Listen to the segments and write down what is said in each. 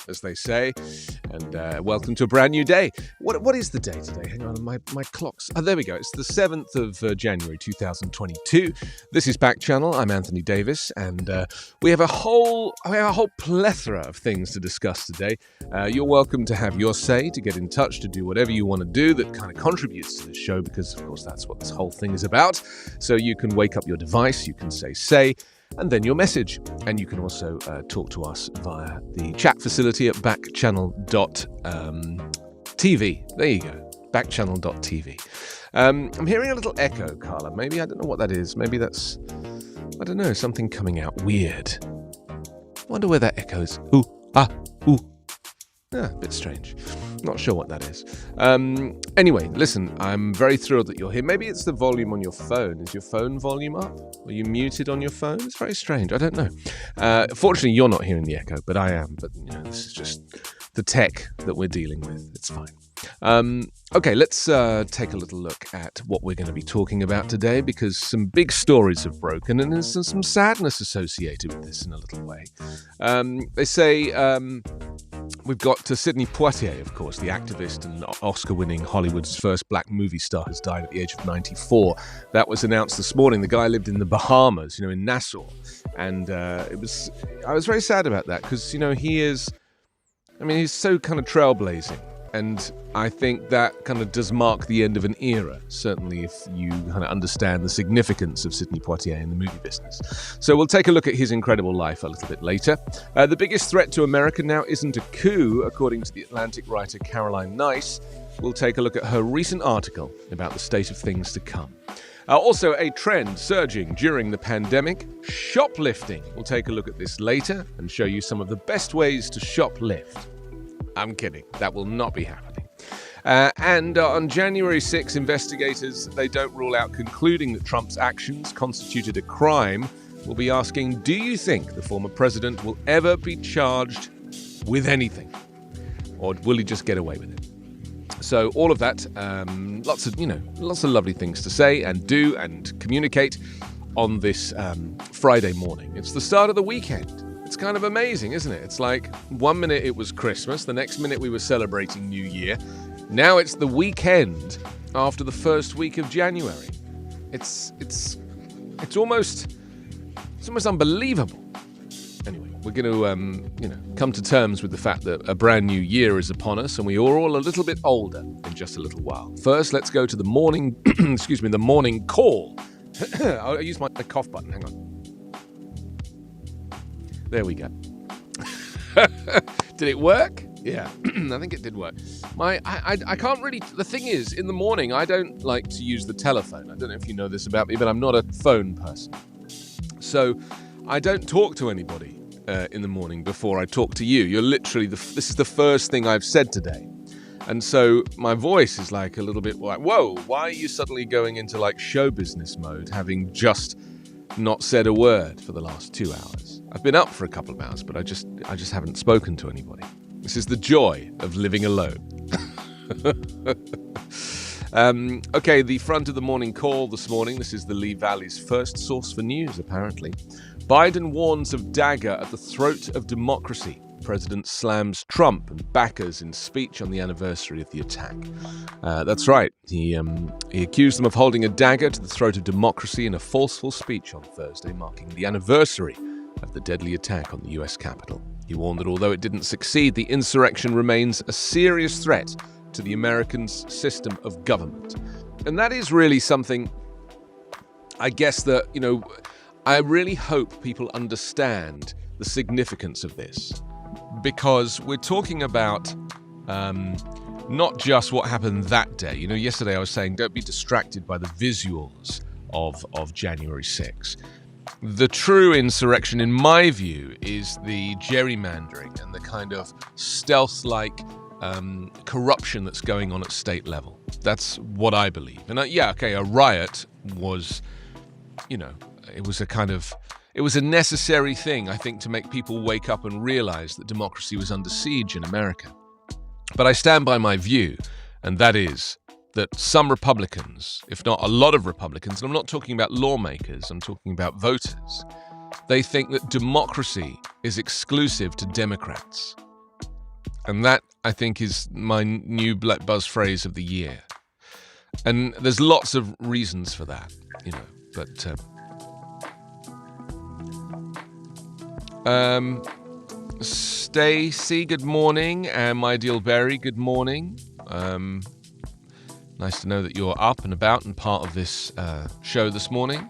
as they say, and welcome to a brand new day. What is the day today? Hang on, my clock's... Oh, there we go. It's the 7th of January 2022. This is Backchannel. I'm Anthony Davis, and we have a whole plethora of things to discuss today. You're welcome to have your say, to get in touch, to do whatever you want to do that kind of contributes to the show, because, of course, that's what this whole thing is about. So you can wake up your device, you can say, and then your message. And you can also talk to us via the chat facility at backchannel.tv. There you go, backchannel.tv. I'm hearing a little echo, Carla. Maybe, I don't know what that is. Maybe that's, I don't know, something coming out weird. Wonder where that echoes. Ooh. A bit strange. Not sure what that is. Anyway, listen, I'm very thrilled that you're here. Maybe it's the volume on your phone. Is your phone volume up? Are you muted on your phone? It's very strange. I don't know. Fortunately, you're not hearing the echo, but I am. But this is just the tech that we're dealing with. It's fine. Okay, let's take a little look at what we're going to be talking about today, because some big stories have broken and there's some sadness associated with this in a little way. They say we've got Sidney Poitier, of course, the activist and Oscar-winning Hollywood's first black movie star, has died at the age of 94. That was announced this morning. The guy lived in the Bahamas, in Nassau, and I was very sad about that, because he's so kind of trailblazing. And I think that kind of does mark the end of an era, certainly if you kind of understand the significance of Sidney Poitier in the movie business. So we'll take a look at his incredible life a little bit later. The biggest threat to America now isn't a coup, according to the Atlantic writer Caroline Nice. We'll take a look at her recent article about the state of things to come. Also, a trend surging during the pandemic, shoplifting. We'll take a look at this later and show you some of the best ways to shoplift. I'm kidding. That will not be happening. And on January 6, investigators, they don't rule out concluding that Trump's actions constituted a crime. We'll be asking, do you think the former president will ever be charged with anything? Or will he just get away with it? So all of that, lots of lovely things to say and do and communicate on this Friday morning. It's the start of the weekend. It's kind of amazing, isn't it? It's like 1 minute it was Christmas, the next minute we were celebrating New Year. Now it's the weekend after the first week of January. It's almost unbelievable. Anyway, we're going to come to terms with the fact that a brand new year is upon us, and we are all a little bit older in just a little while. First, let's go to the morning the morning call. I'll use my cough button. Hang on. There we go. Did it work? Yeah, I think it did work. I can't really... The thing is, in the morning, I don't like to use the telephone. I don't know if you know this about me, but I'm not a phone person. So I don't talk to anybody in the morning before I talk to you. You're literally... This is the first thing I've said today. And so my voice is like a little bit like, whoa, why are you suddenly going into like show business mode, having just not said a word for the last 2 hours? I've been up for a couple of hours, but I just haven't spoken to anybody. This is the joy of living alone. Okay, the front of the morning call this morning. This is the Lee Valley's first source for news, apparently. Biden warns of dagger at the throat of democracy. President slams Trump and backers in speech on the anniversary of the attack. That's right. He accused them of holding a dagger to the throat of democracy in a forceful speech on Thursday, marking the anniversary of the deadly attack on the U.S. Capitol. He warned that although it didn't succeed, the insurrection remains a serious threat to the American system of government. And that is really something, I guess, that, I really hope people understand the significance of this. Because we're talking about not just what happened that day. Yesterday I was saying don't be distracted by the visuals of January 6th. The true insurrection, in my view, is the gerrymandering and the kind of stealth-like corruption that's going on at state level. That's what I believe. And a riot was, it was a necessary thing, I think, to make people wake up and realize that democracy was under siege in America. But I stand by my view, and that is that some Republicans, if not a lot of Republicans, and I'm not talking about lawmakers, I'm talking about voters, they think that democracy is exclusive to Democrats. And that, I think, is my new black buzz phrase of the year. And there's lots of reasons for that, but Stacey, good morning, and my dear Barry, good morning. Nice to know that you're up and about and part of this show this morning.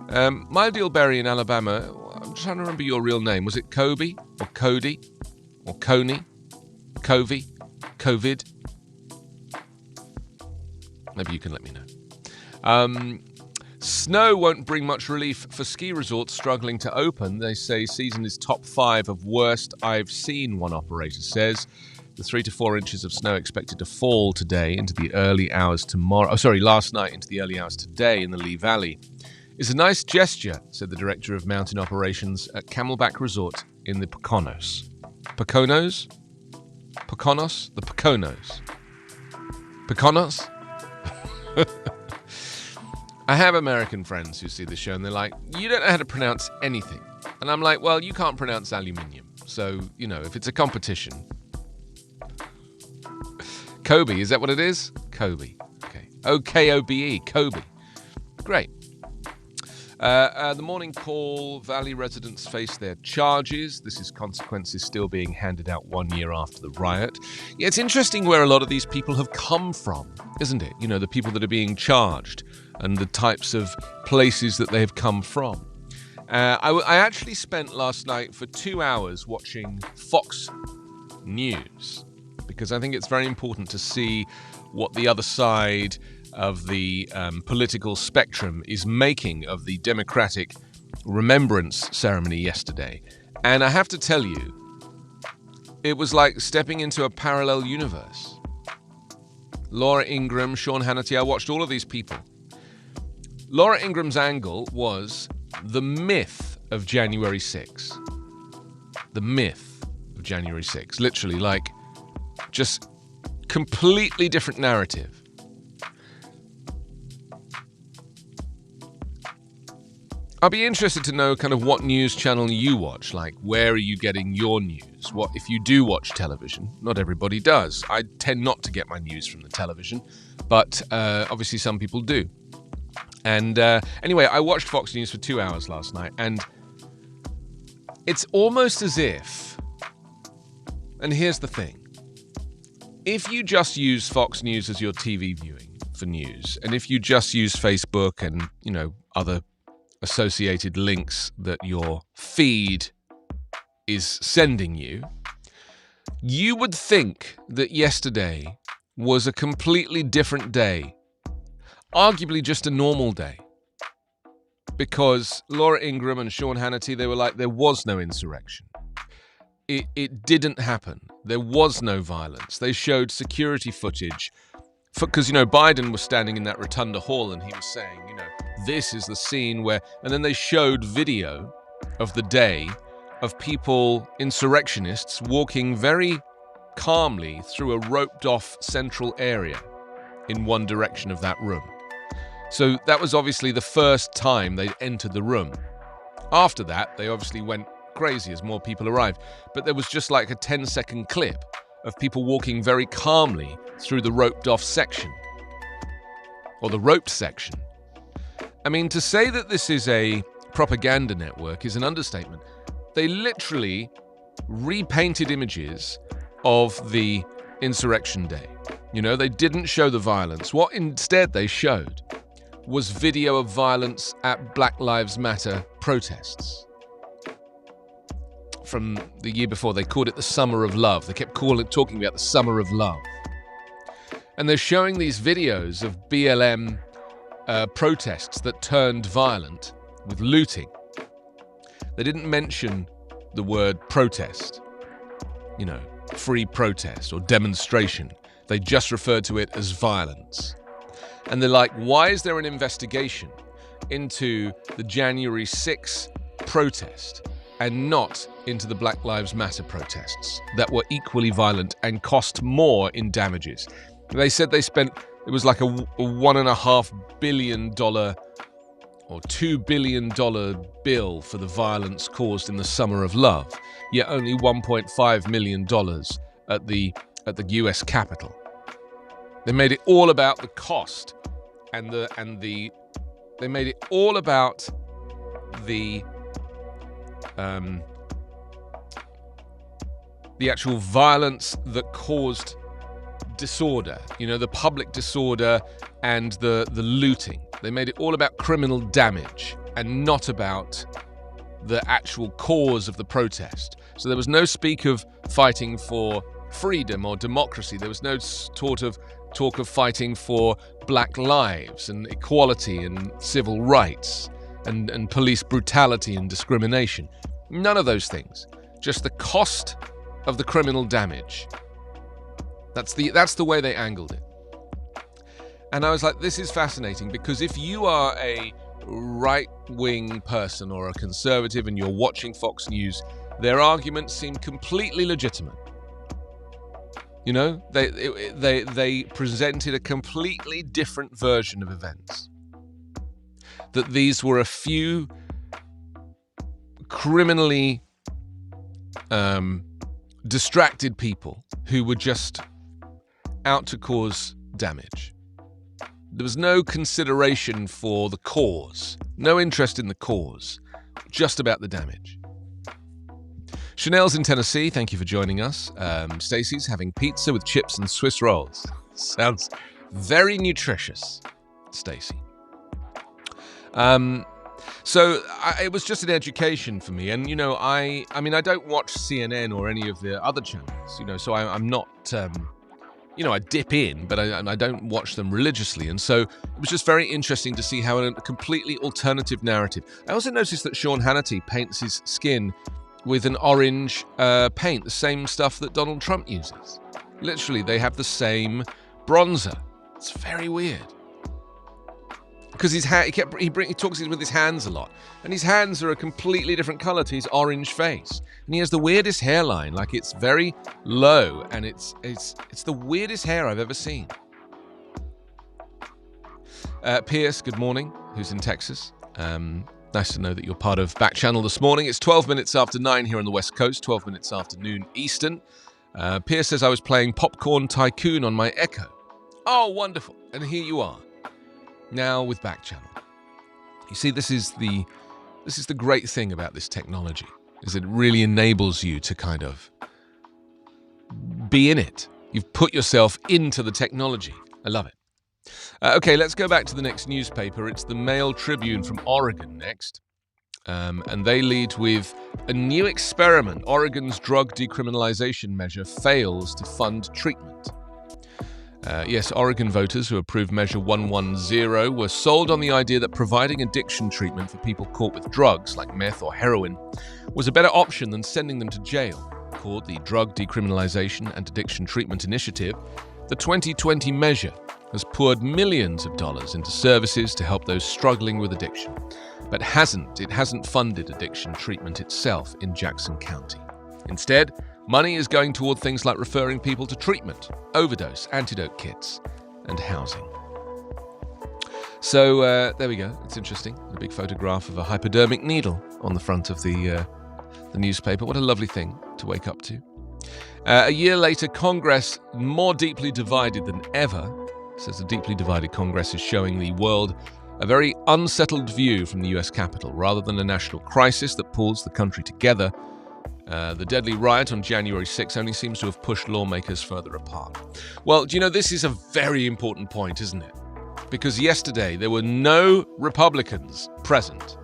My dear Barry in Alabama, I'm trying to remember your real name. Was it Kobe or Cody or Coney? Covey? COVID? Maybe you can let me know. Snow won't bring much relief for ski resorts struggling to open. They say season is top 5 of worst I've seen, one operator says. The 3 to 4 inches of snow expected to fall today into the early hours last night into the early hours today in the Lee Valley. It's a nice gesture, said the director of mountain operations at Camelback Resort in the Poconos. Poconos? Poconos? The Poconos. Poconos? I have American friends who see the show and they're like, you don't know how to pronounce anything. And I'm like, well, you can't pronounce aluminium. So, if it's a competition. Kobe, is that what it is? Kobe. Okay. O-K-O-B-E, Kobe. Great. The morning call, Valley residents face their charges. This is consequences still being handed out 1 year after the riot. Yeah, it's interesting where a lot of these people have come from, isn't it? The people that are being charged and the types of places that they have come from. I actually spent last night for 2 hours watching Fox News because I think it's very important to see what the other side of the political spectrum is making of the Democratic Remembrance ceremony yesterday. And I have to tell you, it was like stepping into a parallel universe. Laura Ingraham, Sean Hannity, I watched all of these people. Laura Ingram's angle was the myth of January 6. The myth of January 6. Literally, just completely different narrative. I'd be interested to know kind of what news channel you watch. Where are you getting your news? What if you do watch television? Not everybody does. I tend not to get my news from the television, but obviously some people do. And anyway, I watched Fox News for 2 hours last night, and it's almost as if, and here's the thing, if you just use Fox News as your TV viewing for news, and if you just use Facebook and, other associated links that your feed is sending you, you would think that yesterday was a completely different day. Arguably just a normal day. Because Laura Ingraham and Sean Hannity, they were like, there was no insurrection. It didn't happen. There was no violence. They showed security footage. Because, Biden was standing in that Rotunda Hall and he was saying, this is the scene where... And then they showed video of the day of people, insurrectionists, walking very calmly through a roped-off central area in one direction of that room. So that was obviously the first time they'd entered the room. After that, they obviously went crazy as more people arrived. But there was just like a 10-second clip of people walking very calmly through the roped-off section. Or the roped section. I mean, to say that this is a propaganda network is an understatement. They literally repainted images of the insurrection day. They didn't show the violence. What instead they showed was video of violence at Black Lives Matter protests. From the year before, they called it the Summer of Love. They kept talking about the Summer of Love. And they're showing these videos of BLM protests that turned violent with looting. They didn't mention the word protest, free protest or demonstration. They just referred to it as violence. And they're like, why is there an investigation into the January 6th protest and not into the Black Lives Matter protests that were equally violent and cost more in damages? They said it was like a $1.5 billion or $2 billion bill for the violence caused in the Summer of Love, yet only $1.5 million at the US Capitol. They made it all about the cost they made it all about the actual violence that caused disorder, the public disorder and the looting. They made it all about criminal damage and not about the actual cause of the protest. So there was no speak of fighting for freedom or democracy. There was no talk of fighting for black lives and equality and civil rights and police brutality and discrimination. None of those things. Just the cost of the criminal damage. That's the way they angled it. And I was like, this is fascinating, because if you are a right-wing person or a conservative and you're watching Fox News, their arguments seem completely legitimate. They presented a completely different version of events. That these were a few criminally distracted people who were just out to cause damage. There was no consideration for the cause, no interest in the cause, just about the damage. Chanel's in Tennessee, thank you for joining us. Stacey's having pizza with chips and Swiss rolls. Sounds very nutritious, Stacey. So it was just an education for me. And, I don't watch CNN or any of the other channels, so I'm not, I dip in, but I don't watch them religiously. And so it was just very interesting to see how a completely alternative narrative. I also noticed that Sean Hannity paints his skin with an orange paint, the same stuff that Donald Trump uses. Literally, they have the same bronzer. It's very weird. Because he talks with his hands a lot, and his hands are a completely different color to his orange face, and he has the weirdest hairline, like it's very low, and it's the weirdest hair I've ever seen. Pierce, good morning, who's in Texas. Nice to know that you're part of Backchannel this morning. It's 12 minutes after 9 here on the West Coast, 12 minutes after noon Eastern. Pierce says I was playing Popcorn Tycoon on my Echo. Oh, wonderful. And here you are. Now with Backchannel. You see, this is the great thing about this technology, is it really enables you to kind of be in it. You've put yourself into the technology. I love it. Okay, let's go back to the next newspaper. It's the Mail Tribune from Oregon next. And they lead with a new experiment. Oregon's drug decriminalization measure fails to fund treatment. Yes, Oregon voters who approved Measure 110 were sold on the idea that providing addiction treatment for people caught with drugs like meth or heroin was a better option than sending them to jail. Called the Drug Decriminalization and Addiction Treatment Initiative, the 2020 measure has poured millions of dollars into services to help those struggling with addiction, but it hasn't funded addiction treatment itself in Jackson County. Instead, money is going toward things like referring people to treatment, overdose, antidote kits, and housing. So there we go. It's interesting. A big photograph of a hypodermic needle on the front of the newspaper. What a lovely thing to wake up to. A year later, Congress, more deeply divided than ever, says the deeply divided Congress is showing the world a very unsettled view from the US Capitol. Rather than a national crisis that pulls the country together, the deadly riot on January 6 only seems to have pushed lawmakers further apart. Well, do you know, this is a very important point, isn't it? Because yesterday there were no Republicans present,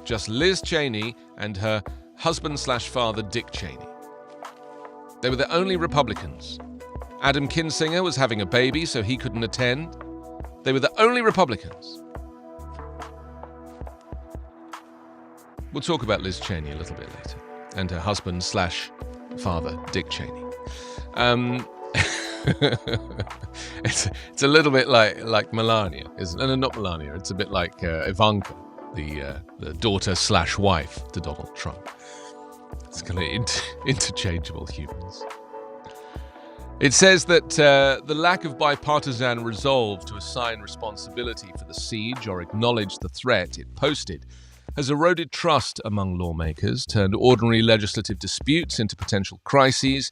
just Liz Cheney and her husband/father, Dick Cheney. They were the only Republicans. Adam Kinzinger was having a baby, so he couldn't attend. They were the only Republicans. We'll talk about Liz Cheney a little bit later, and her husband/father, Dick Cheney. It's a little bit like Melania, isn't it? No, not Melania. It's a bit like Ivanka, the daughter/wife to Donald Trump. It's kind of interchangeable humans. It says that the lack of bipartisan resolve to assign responsibility for the siege or acknowledge the threat it posted has eroded trust among lawmakers, turned ordinary legislative disputes into potential crises,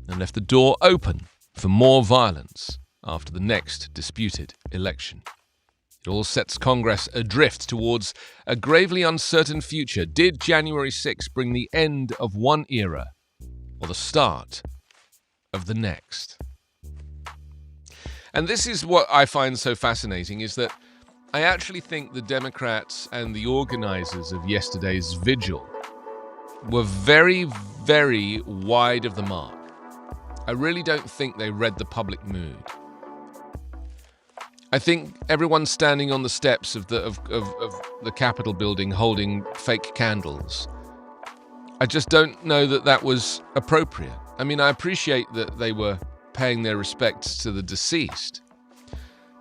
and left the door open for more violence after the next disputed election. It all sets Congress adrift towards a gravely uncertain future. Did January 6 bring the end of one era or the start of the next? And this is what I find so fascinating, is that I actually think the Democrats and the organizers of yesterday's vigil were very, very wide of the mark. I really don't think they read the public mood. I think everyone standing on the steps of the Capitol building holding fake candles, I just don't know that that was appropriate. I mean, I appreciate that they were paying their respects to the deceased,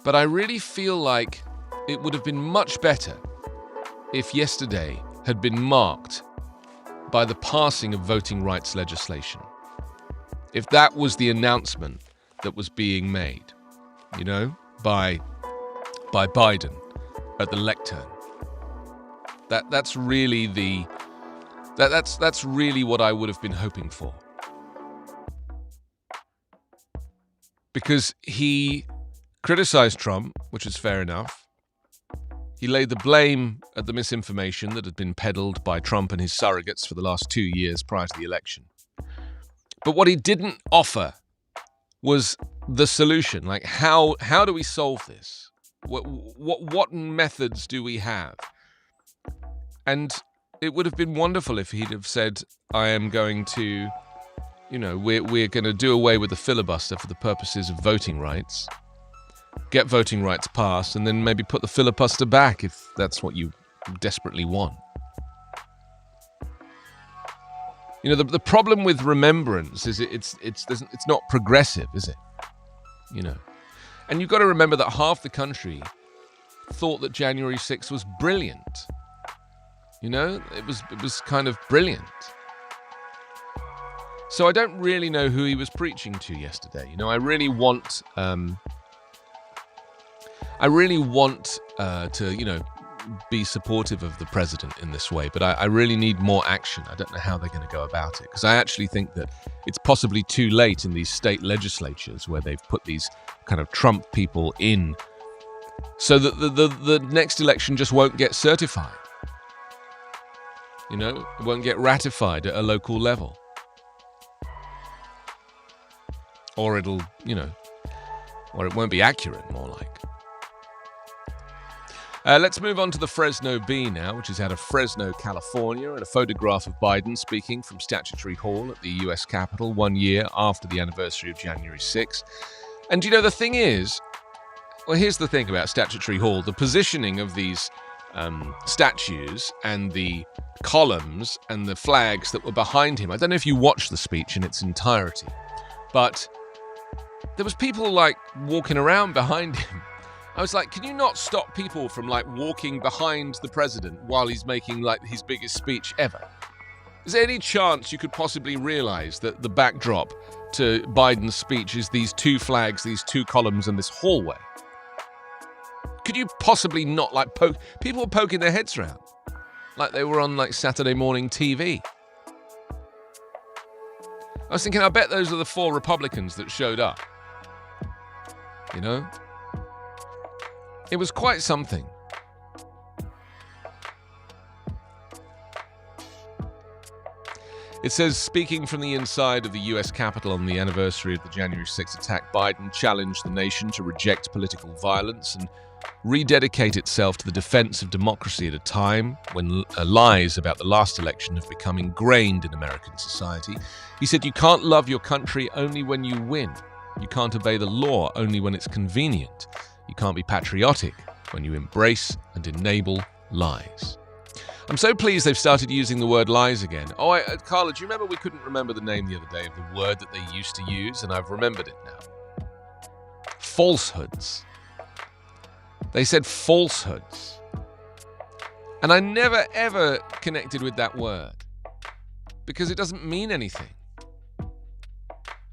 but I really feel like it would have been much better if yesterday had been marked by the passing of voting rights legislation. If that was the announcement that was being made, by Biden at the lectern. That's really that's really what I would have been hoping for. Because he criticized Trump, which is fair enough. He laid the blame at the misinformation that had been peddled by Trump and his surrogates for the last 2 years prior to the election. But what he didn't offer was the solution. Like, how do we solve this? What methods do we have? And it would have been wonderful if he'd have said, I am going to, we're going to do away with the filibuster for the purposes of voting rights, get voting rights passed, and then maybe put the filibuster back if that's what you desperately want. The problem with remembrance is it's not progressive, is it? And you've got to remember that half the country thought that January 6th was brilliant. It was kind of brilliant. So I don't really know who he was preaching to yesterday. I really want to be supportive of the president in this way, but I really need more action. I don't know how they're going to go about it, because I actually think that it's possibly too late in these state legislatures where they've put these kind of Trump people in, so that the next election just won't get certified. It won't get ratified at a local level. Or it'll, or it won't be accurate, more like. Let's move on to the Fresno Bee now, which is out of Fresno, California, and a photograph of Biden speaking from Statuary Hall at the U.S. Capitol 1 year after the anniversary of January 6th. And the thing is, well, here's the thing about Statuary Hall. The positioning of these statues and the columns and the flags that were behind him. I don't know if you watched the speech in its entirety, but there was people walking around behind him. I was like, can you not stop people from walking behind the president while he's making his biggest speech ever? Is there any chance you could possibly realize that the backdrop to Biden's speech is these two flags, these two columns, and this hallway? Could you possibly not poke? People were poking their heads around like they were on Saturday morning TV. I was thinking, I bet those are the 4 Republicans that showed up. It was quite something. It says, speaking from the inside of the U.S. Capitol on the anniversary of the January 6th attack, Biden challenged the nation to reject political violence and rededicate itself to the defense of democracy at a time when lies about the last election have become ingrained in American society. He said, you can't love your country only when you win. You can't obey the law only when it's convenient. You can't be patriotic when you embrace and enable lies. I'm so pleased they've started using the word lies again. Carla, do you remember we couldn't remember the name the other day of the word that they used to use? And I've remembered it now. Falsehoods. They said falsehoods. And I never, ever connected with that word because it doesn't mean anything.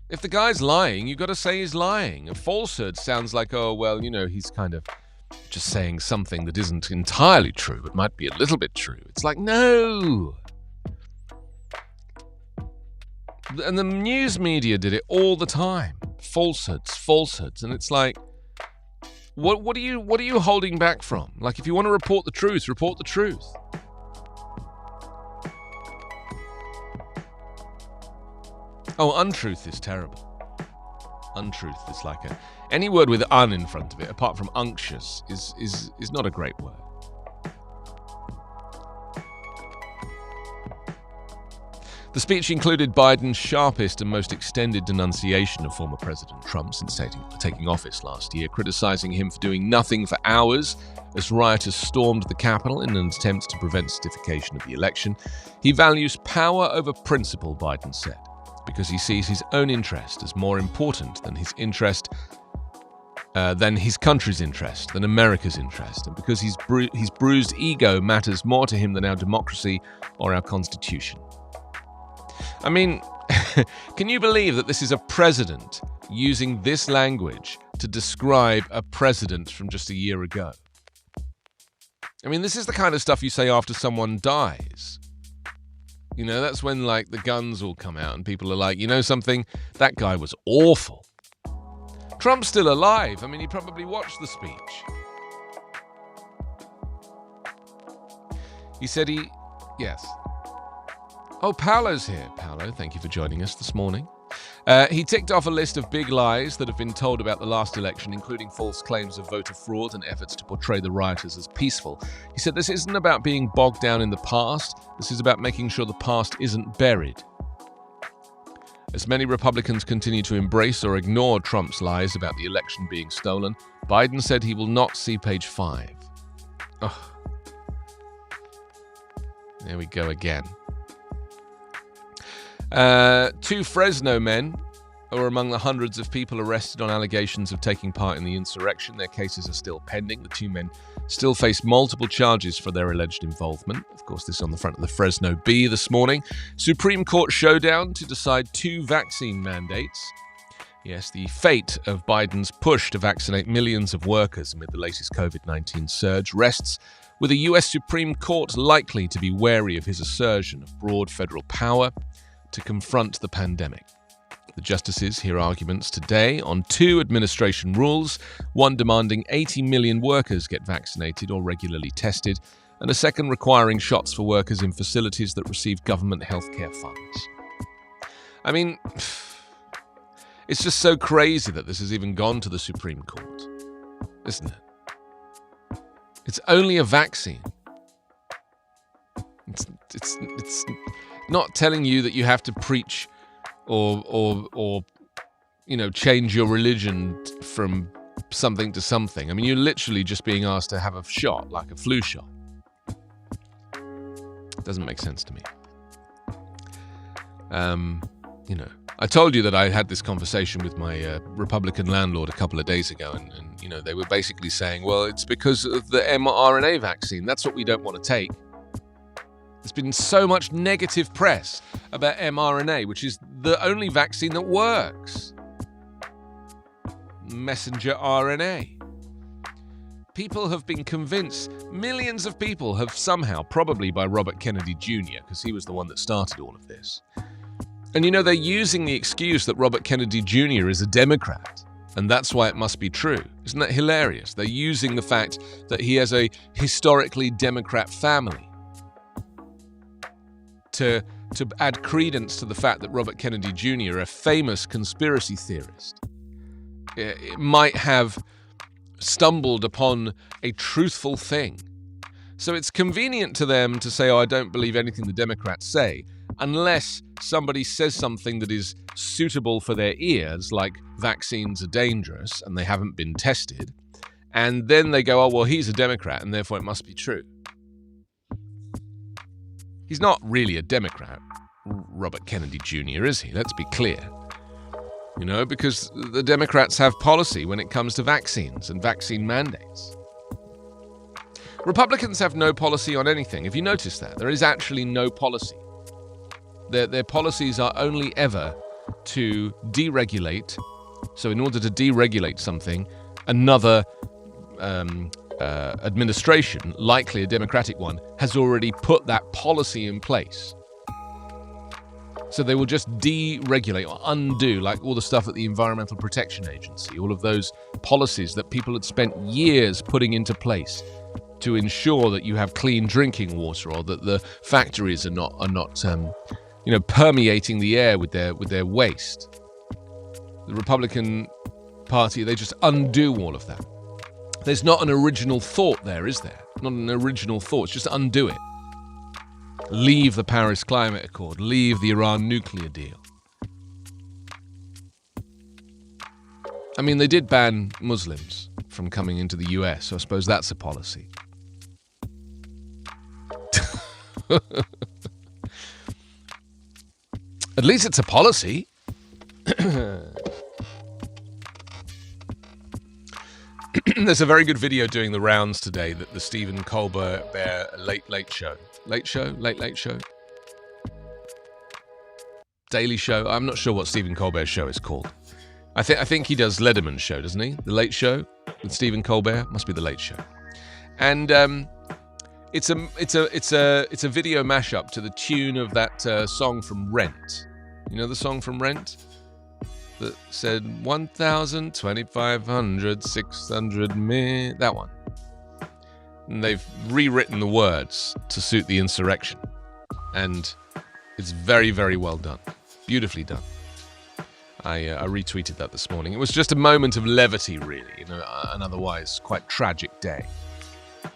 If the guy's lying, you've got to say he's lying. A falsehood sounds like, he's kind of just saying something that isn't entirely true, but might be a little bit true. It's like, no. And the news media did it all the time. Falsehoods. And it's like, what are you holding back from? Like, if you want to report the truth, report the truth. Oh, untruth is terrible. Untruth is like any word with un in front of it, apart from unctuous, is not a great word. The speech included Biden's sharpest and most extended denunciation of former President Trump since taking office last year, criticizing him for doing nothing for hours as rioters stormed the Capitol in an attempt to prevent certification of the election. He values power over principle, Biden said, because he sees his own interest as more important than his interest, than his country's interest, than America's interest, and because his bruised ego matters more to him than our democracy or our Constitution. I mean, can you believe that this is a president using this language to describe a president from just a year ago? I mean, this is the kind of stuff you say after someone dies. You know, that's when, like, the guns all come out and people are like, you know something? That guy was awful. Trump's still alive. I mean, he probably watched the speech. He said yes. Oh, Paolo's here. Paolo, thank you for joining us this morning. He ticked off a list of big lies that have been told about the last election, including false claims of voter fraud and efforts to portray the rioters as peaceful. He said this isn't about being bogged down in the past. This is about making sure the past isn't buried. As many Republicans continue to embrace or ignore Trump's lies about the election being stolen, Biden said he will not see page 5. Oh. There we go again. 2 Fresno men are among the hundreds of people arrested on allegations of taking part in the insurrection. Their cases are still pending. The 2 men still face multiple charges for their alleged involvement. Of course, this is on the front of the Fresno Bee this morning. Supreme Court showdown to decide 2 vaccine mandates. Yes, the fate of Biden's push to vaccinate millions of workers amid the latest COVID-19 surge rests with a U.S. Supreme Court likely to be wary of his assertion of broad federal power to confront the pandemic. The justices hear arguments today on 2 administration rules, one demanding 80 million workers get vaccinated or regularly tested, and a second requiring shots for workers in facilities that receive government healthcare funds. I mean, it's just so crazy that this has even gone to the Supreme Court, isn't it? It's only a vaccine. It's not telling you that you have to preach or you know, change your religion from something to something. I mean, you're literally just being asked to have a shot, like a flu shot. Doesn't make sense to me. You know, I told you that I had this conversation with my Republican landlord a couple of days ago, and you know, they were basically saying, well, it's because of the mRNA vaccine. That's what we don't want to take. There's been so much negative press about mRNA, which is the only vaccine that works. Messenger RNA. People have been convinced, millions of people have somehow, probably by Robert Kennedy Jr., because he was the one that started all of this. And you know, they're using the excuse that Robert Kennedy Jr. is a Democrat, and that's why it must be true. Isn't that hilarious? They're using the fact that he has a historically Democrat family to add credence to the fact that Robert Kennedy Jr., a famous conspiracy theorist, it might have stumbled upon a truthful thing. So it's convenient to them to say, oh, I don't believe anything the Democrats say, unless somebody says something that is suitable for their ears, like vaccines are dangerous and they haven't been tested. And then they go, oh, well, he's a Democrat and therefore it must be true. He's not really a Democrat, Robert Kennedy Jr., is he? Let's be clear. You know, because the Democrats have policy when it comes to vaccines and vaccine mandates. Republicans have no policy on anything. Have you noticed that? There is actually no policy. Their policies are only ever to deregulate. So in order to deregulate something, another administration, likely a Democratic one, has already put that policy in place. So they will just deregulate or undo, like all the stuff at the Environmental Protection Agency, all of those policies that people had spent years putting into place to ensure that you have clean drinking water, or that the factories are not permeating the air with their waste. The Republican Party, they just undo all of that. There's not an original thought there, is there? Not an original thought. It's just undo it. Leave the Paris Climate Accord. Leave the Iran nuclear deal. I mean, they did ban Muslims from coming into the US, so I suppose that's a policy. At least it's a policy. There's a very good video doing the rounds today, that the Stephen Colbert Late Show. Late Show? Daily Show? I'm not sure what Stephen Colbert's show is called. I think he does Letterman's show, doesn't he? The Late Show with Stephen Colbert must be the Late Show. And it's a video mashup to the tune of that song from Rent. You know the song from Rent? That said 1,000, 2,500, 600 mil. That one. And they've rewritten the words to suit the insurrection. And it's very, very well done. Beautifully done. I retweeted that this morning. It was just a moment of levity, really, in an otherwise quite tragic day.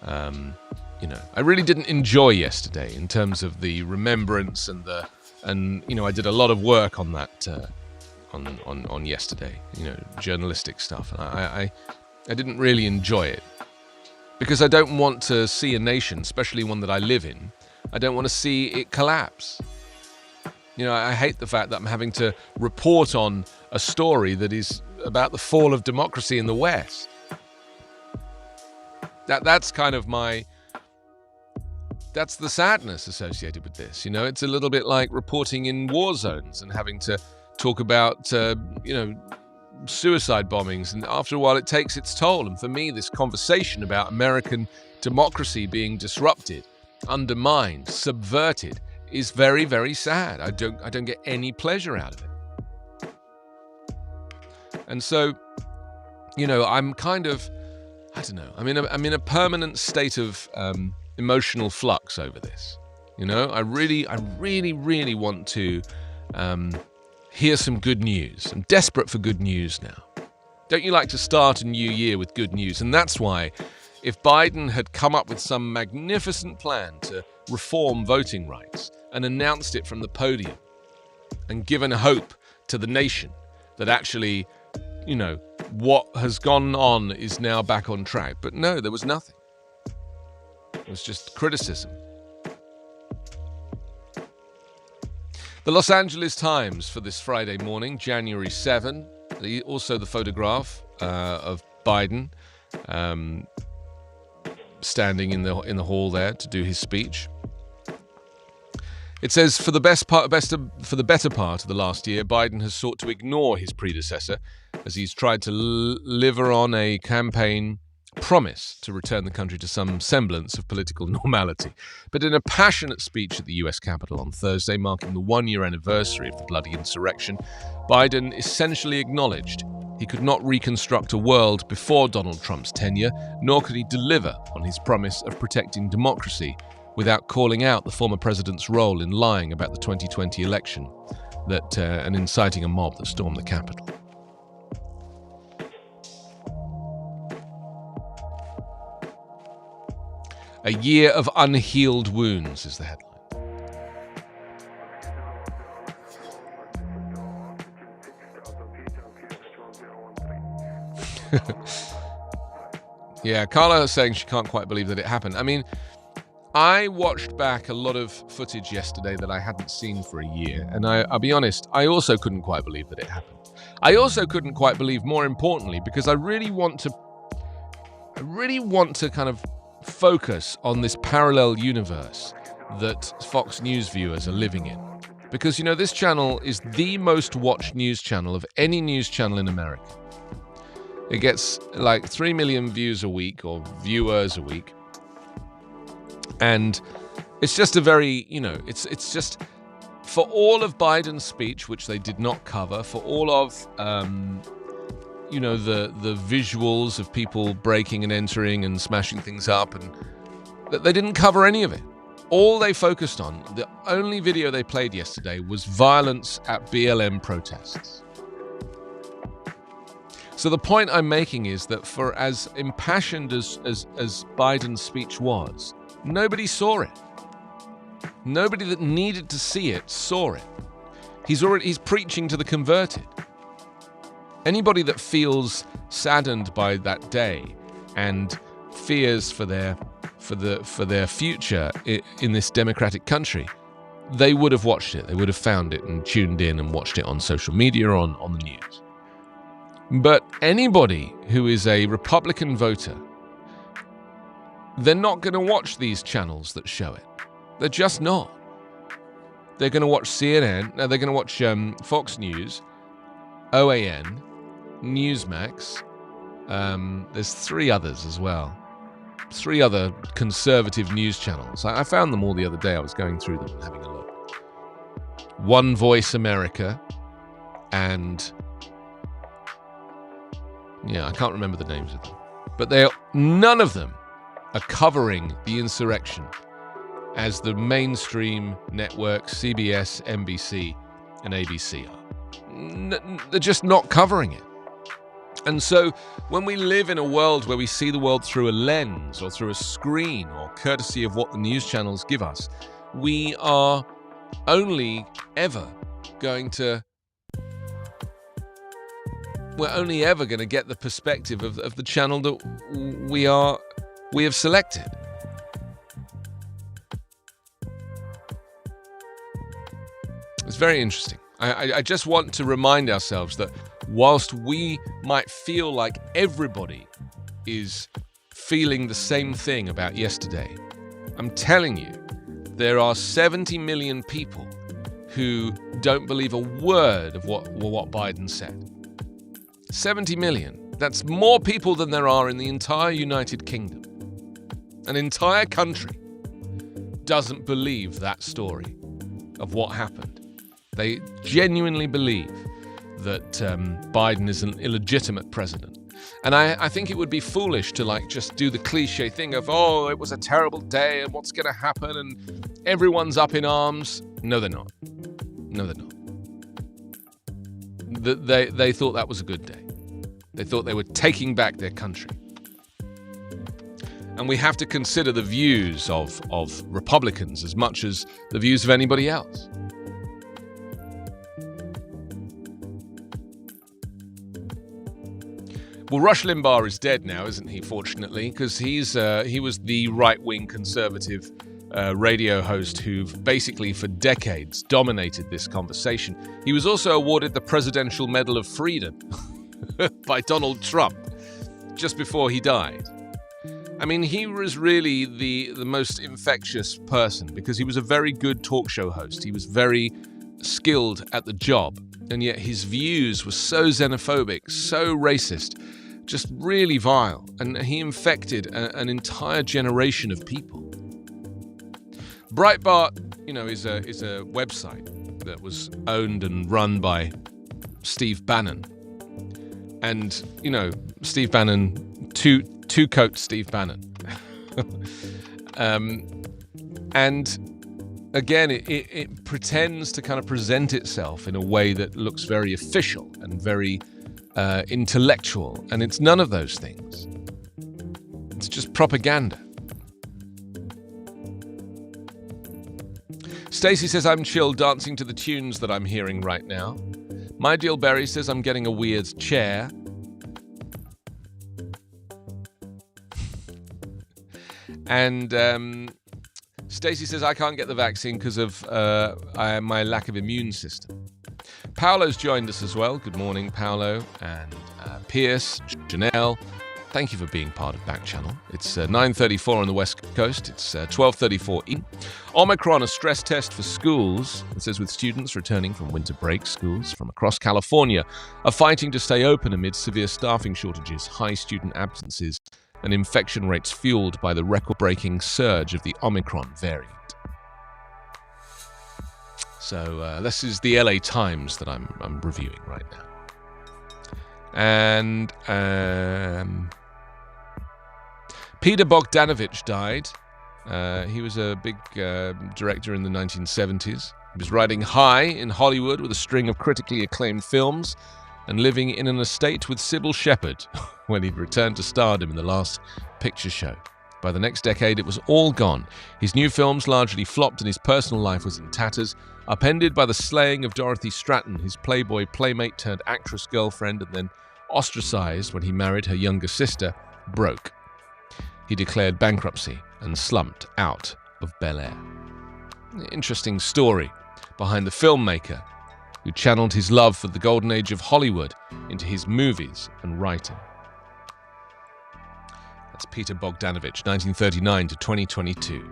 I really didn't enjoy yesterday in terms of the remembrance and I did a lot of work on that on yesterday, journalistic stuff. And I didn't really enjoy it because I don't want to see a nation, especially one that I live in, I don't want to see it collapse. I hate the fact that I'm having to report on a story that is about the fall of democracy in the West. That's kind of that's the sadness associated with this. It's a little bit like reporting in war zones and having to talk about, suicide bombings. And after a while, it takes its toll. And for me, this conversation about American democracy being disrupted, undermined, subverted, is very, very sad. I don't get any pleasure out of it. And so, I'm kind of, I don't know. I'm in a permanent state of emotional flux over this. I really, really want to hear some good news. I'm desperate for good news now. Don't you like to start a new year with good news? And that's why, if Biden had come up with some magnificent plan to reform voting rights and announced it from the podium and given hope to the nation that actually, what has gone on is now back on track. But no, there was nothing. It was just criticism. The Los Angeles Times for this Friday morning, January 7, also the photograph of Biden standing in the hall there to do his speech. It says, for the better part of the last year, Biden has sought to ignore his predecessor as he's tried to deliver on a campaign promise to return the country to some semblance of political normality. But in a passionate speech at the US Capitol on Thursday, marking the one-year anniversary of the bloody insurrection, Biden essentially acknowledged he could not reconstruct a world before Donald Trump's tenure, nor could he deliver on his promise of protecting democracy without calling out the former president's role in lying about the 2020 election and inciting a mob that stormed the Capitol. A year of unhealed wounds is the headline. Yeah, Carla is saying she can't quite believe that it happened. I mean, I watched back a lot of footage yesterday that I hadn't seen for a year, and I'll be honest, I also couldn't quite believe that it happened. I also couldn't quite believe, more importantly, because I really want to kind of focus on this parallel universe that Fox News viewers are living in. Because, this channel is the most watched news channel of any news channel in America. It gets like 3 million views a week, or viewers a week. And it's just a very, it's just For all of Biden's speech, which they did not cover, for all of the visuals of people breaking and entering and smashing things up, and they didn't cover any of it. All they focused on, the only video they played yesterday, was violence at BLM protests. So the point I'm making is that for as impassioned as Biden's speech was, nobody saw it. Nobody that needed to see it saw it. He's preaching to the converted. Anybody that feels saddened by that day and fears for their future in this democratic country, they would have watched it. They would have found it and tuned in and watched it on social media or on the news. But anybody who is a Republican voter, they're not going to watch these channels that show it. They're just not. They're going to watch CNN. No, they're going to watch Fox News, OAN, Newsmax. There's 3 others as well. 3 other conservative news channels. I found them all the other day. I was going through them and having a look. One Voice America and... I can't remember the names of them. But none of them are covering the insurrection as the mainstream networks, CBS, NBC, and ABC are. They're just not covering it. And so when we live in a world where we see the world through a lens or through a screen or courtesy of what the news channels give us, we are only ever going to get the perspective of the channel that we have selected. It's very interesting. I just want to remind ourselves that whilst we might feel like everybody is feeling the same thing about yesterday, I'm telling you, there are 70 million people who don't believe a word of what Biden said. 70 million. That's more people than there are in the entire United Kingdom. An entire country doesn't believe that story of what happened. They genuinely believe that Biden is an illegitimate president. And I think it would be foolish to just do the cliche thing of, oh, it was a terrible day and what's going to happen and everyone's up in arms. No, they're not. No, they're not. They thought that was a good day. They thought they were taking back their country. And we have to consider the views of Republicans as much as the views of anybody else. Well, Rush Limbaugh is dead now, isn't he, fortunately? Because he was the right-wing conservative radio host who basically for decades dominated this conversation. He was also awarded the Presidential Medal of Freedom by Donald Trump just before he died. I mean, he was really the most infectious person because he was a very good talk show host. He was very skilled at the job, and yet his views were so xenophobic, so racist, just really vile, and he infected an entire generation of people. Breitbart, is a website that was owned and run by Steve Bannon. And, Steve Bannon, two-coat Steve Bannon. And again, it pretends to kind of present itself in a way that looks very official and very intellectual, and it's none of those things. It's just propaganda. Stacey says, I'm chill dancing to the tunes that I'm hearing right now. My Deal Berry says, I'm getting a weird chair. And Stacey says, I can't get the vaccine because of my lack of immune system. Paolo's joined us as well. Good morning, Paolo. And Pierce, Janelle, thank you for being part of Backchannel. It's 9:34 on the West Coast. It's 12:34 in. Omicron, a stress test for schools. It says with students returning from winter break, schools from across California are fighting to stay open amid severe staffing shortages, high student absences, and infection rates fueled by the record-breaking surge of the Omicron variant. So this is the LA Times that I'm reviewing right now. And Peter Bogdanovich died. He was a big director in the 1970s. He was riding high in Hollywood with a string of critically acclaimed films and living in an estate with Sybil Shepherd when he'd returned to stardom in The Last Picture Show. By the next decade, it was all gone. His new films largely flopped and his personal life was in tatters, upended by the slaying of Dorothy Stratton, his Playboy playmate turned actress girlfriend, and then ostracized when he married her younger sister, Broke. He declared bankruptcy and slumped out of Bel Air. Interesting story behind the filmmaker who channeled his love for the golden age of Hollywood into his movies and writing. That's Peter Bogdanovich, 1939 to 2022.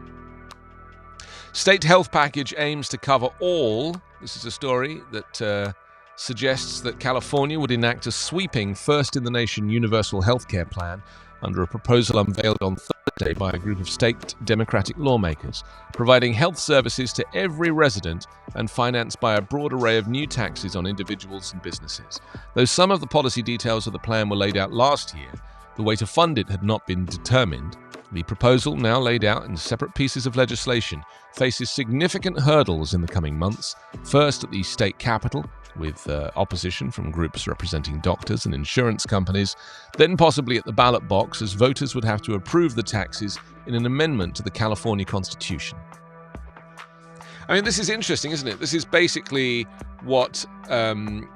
State health package aims to cover all. This is a story that suggests that California would enact a sweeping first-in-the-nation universal health care plan under a proposal unveiled on Thursday by a group of state Democratic lawmakers, providing health services to every resident and financed by a broad array of new taxes on individuals and businesses. Though some of the policy details of the plan were laid out last year, the way to fund it had not been determined. The proposal, now laid out in separate pieces of legislation, faces significant hurdles in the coming months. First at the state capitol, with opposition from groups representing doctors and insurance companies, then possibly at the ballot box, as voters would have to approve the taxes in an amendment to the California Constitution. I mean, this is interesting, isn't it? This is basically what Bernie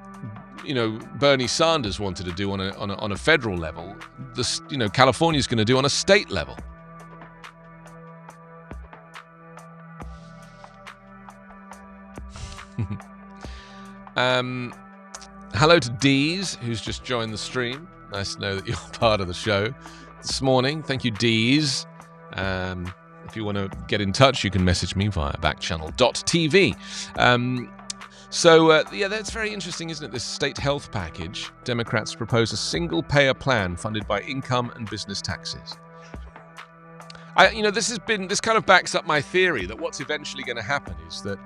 Sanders wanted to do on a federal level. California's going to do on a state level. Hello to Dees, who's just joined the stream. Nice to know that you're part of the show this morning. Thank you, Dees. If you want to get in touch, you can message me via backchannel.tv. That's very interesting, isn't it? This state health package. Democrats propose a single-payer plan funded by income and business taxes. This kind of backs up my theory that what's eventually going to happen is that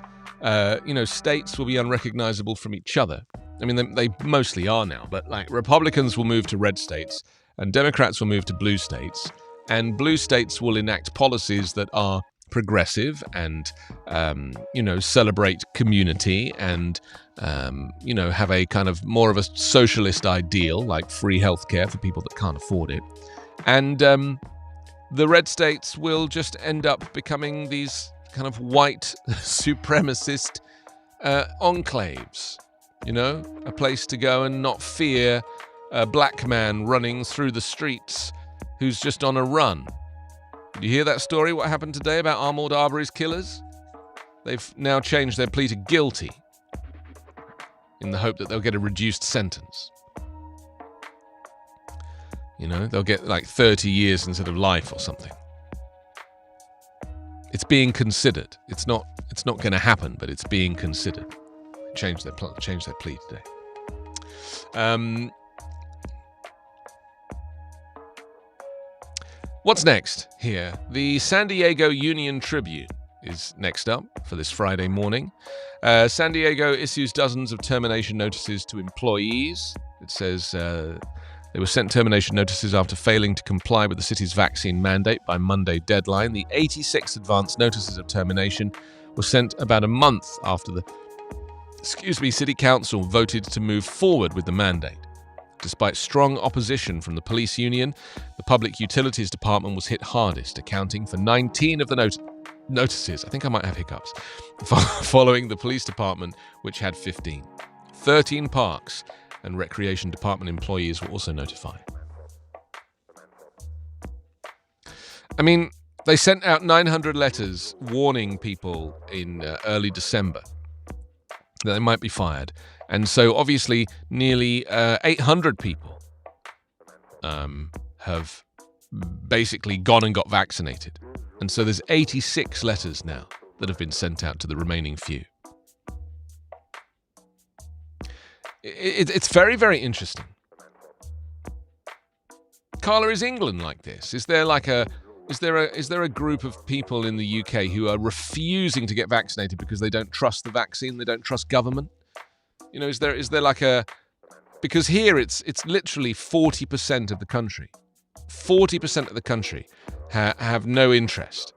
states will be unrecognizable from each other. I mean, they mostly are now, but like Republicans will move to red states and Democrats will move to blue states, and blue states will enact policies that are progressive and, celebrate community and, have a kind of more of a socialist ideal, like free healthcare for people that can't afford it. And the red states will just end up becoming these kind of white supremacist enclaves, a place to go and not fear a black man running through the streets who's just on a run. Did you hear that story, what happened today about Ahmaud Arbery's killers? They've now changed their plea to guilty in the hope that they'll get a reduced sentence. They'll get like 30 years instead of life or something. It's being considered. It's not going to happen, but it's being considered. Change their plea today. What's next here? The San Diego Union Tribune is next up for this Friday morning. San Diego issues dozens of termination notices to employees. It says they were sent termination notices after failing to comply with the city's vaccine mandate by Monday deadline. The 86 advance notices of termination were sent about a month after the City Council voted to move forward with the mandate. Despite strong opposition from the police union, the Public Utilities Department was hit hardest, accounting for 19 of the notices. I think I might have hiccups. Following the police department, which had 15. 13 parks and recreation department employees were also notified. I mean, they sent out 900 letters warning people in early December that they might be fired. And so obviously nearly 800 people have basically gone and got vaccinated. And so there's 86 letters now that have been sent out to the remaining few. It's very, very interesting. Carla, is England like this? Is there like a Is there a group of people in the UK who are refusing to get vaccinated because they don't trust the vaccine, they don't trust government? You know, is there like a... Because here it's literally 40% of the country. 40% of the country have no interest.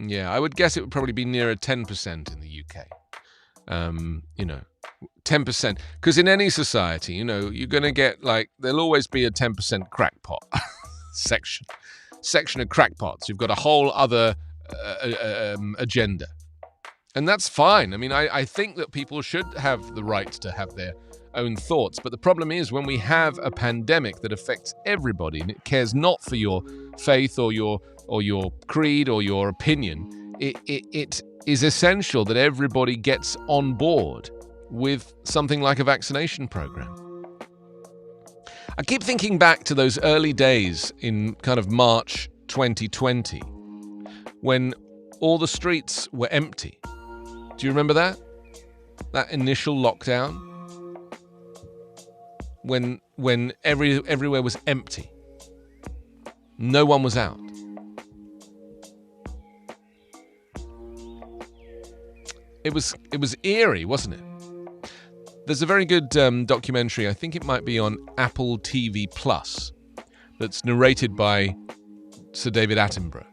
Yeah, I would guess it would probably be nearer 10% in the UK. 10%. Because in any society, you're going to get there'll always be a 10% crackpot section of crackpots. You've got a whole other agenda. And that's fine. I mean, I think that people should have the right to have their own thoughts. But the problem is when we have a pandemic that affects everybody and it cares not for your faith or your creed or your opinion, it is essential that everybody gets on board with something like a vaccination program. I keep thinking back to those early days in kind of March 2020 when all the streets were empty. Do you remember that? That initial lockdown? When everywhere was empty. No one was out. It was eerie, wasn't it? There's a very good documentary, I think it might be on Apple TV Plus, that's narrated by Sir David Attenborough.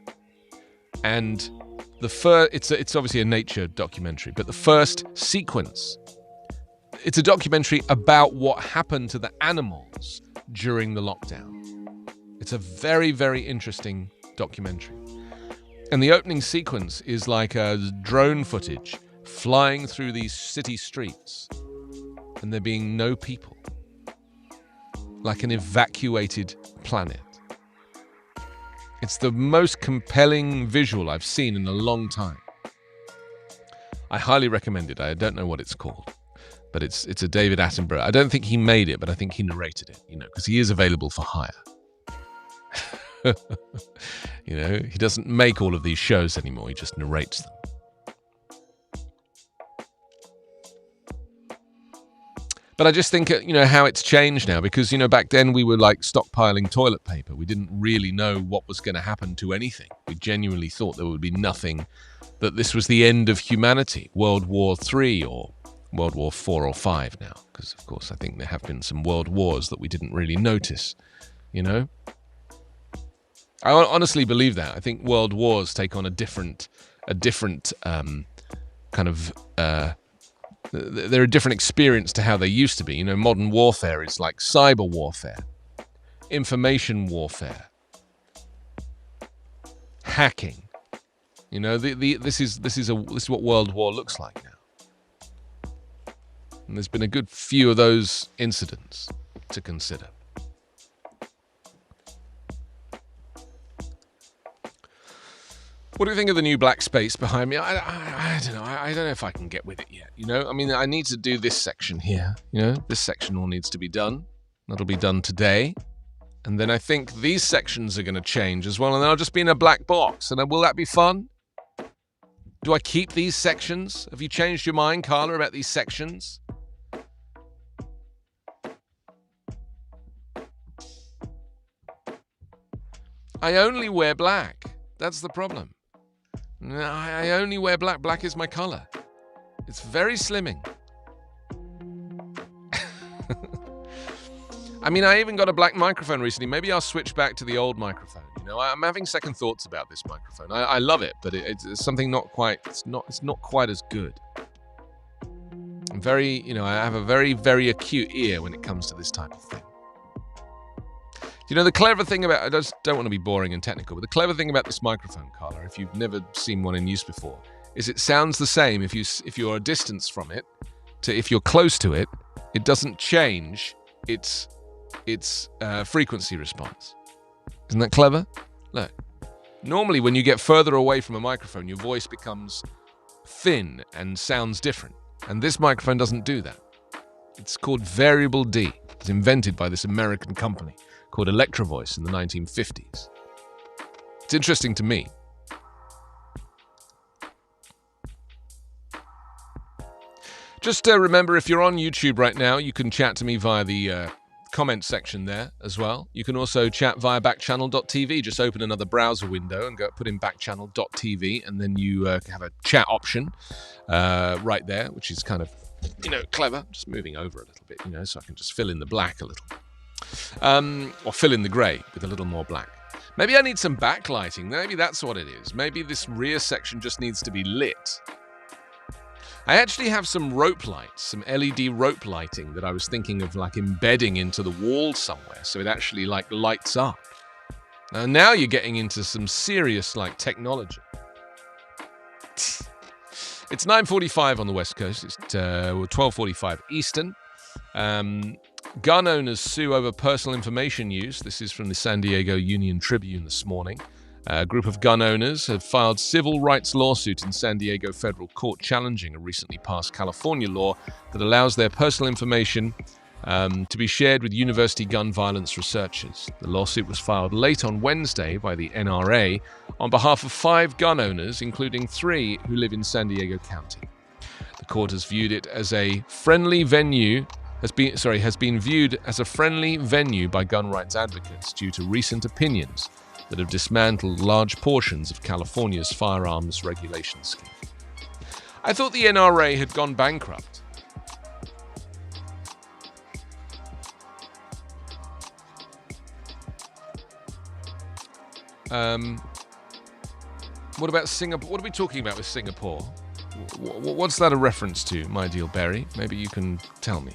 And it's obviously a nature documentary, but the first sequence, it's a documentary about what happened to the animals during the lockdown. It's a very, very interesting documentary. And the opening sequence is like a drone footage flying through these city streets, and there being no people, like an evacuated planet. It's the most compelling visual I've seen in a long time. I highly recommend it. I don't know what it's called, but it's a David Attenborough. I don't think he made it, but I think he narrated it, because he is available for hire. He doesn't make all of these shows anymore. He just narrates them. But I just think, how it's changed now, because, back then we were like stockpiling toilet paper. We didn't really know what was going to happen to anything. We genuinely thought there would be nothing, that this was the end of humanity, World War III or World War IV or V now. Because, of course, I think there have been some world wars that we didn't really notice, I honestly believe that. I think world wars take on a different they're a different experience to how they used to be. Modern warfare is like cyber warfare, information warfare, hacking. This is what World War looks like now. And there's been a good few of those incidents to consider. What do you think of the new black space behind me? I don't know. I don't know if I can get with it yet. I mean, I need to do this section here. This section all needs to be done. That'll be done today. And then I think these sections are going to change as well. And then I'll just be in a black box. And then will that be fun? Do I keep these sections? Have you changed your mind, Carla, about these sections? I only wear black. That's the problem. I only wear black. Black is my color. It's very slimming. I mean, I even got a black microphone recently. Maybe I'll switch back to the old microphone. I'm having second thoughts about this microphone. I love it, but it's something not quite. It's not quite as good. I'm very, I have a very, very acute ear when it comes to this type of thing. The clever thing about, I just don't want to be boring and technical, but the clever thing about this microphone, Carla, if you've never seen one in use before, is it sounds the same if you're a distance from it to if you're close to it. It doesn't change its frequency response. Isn't that clever? Look, normally when you get further away from a microphone, your voice becomes thin and sounds different. And this microphone doesn't do that. It's called Variable D. It's invented by this American company called Electro Voice in the 1950s. It's interesting to me. Just remember, if you're on YouTube right now, you can chat to me via the comment section there as well. You can also chat via backchannel.tv. Just open another browser window and put in backchannel.tv, and then you have a chat option right there, which is kind of, clever. Just moving over a little bit, so I can just fill in the black a little. Or fill in the grey with a little more black. Maybe I need some backlighting. Maybe that's what it is. Maybe this rear section just needs to be lit. I actually have some rope lights, some LED rope lighting that I was thinking of embedding into the wall somewhere so it actually lights up. Now you're getting into some serious technology. It's 9:45 on the West Coast. It's 12:45 Eastern. Gun owners sue over personal information use. This is from the San Diego Union Tribune this morning. A group of gun owners have filed civil rights lawsuit in San Diego federal court challenging a recently passed California law that allows their personal information to be shared with university gun violence researchers. The lawsuit was filed late on Wednesday by the NRA on behalf of 5 gun owners, including 3 who live in San Diego County. The court has viewed it as a friendly venue. Has been viewed as a friendly venue by gun rights advocates due to recent opinions that have dismantled large portions of California's firearms regulation scheme. I thought the NRA had gone bankrupt. What about Singapore? What are we talking about with Singapore? What's that a reference to, my dear Barry? Maybe you can tell me.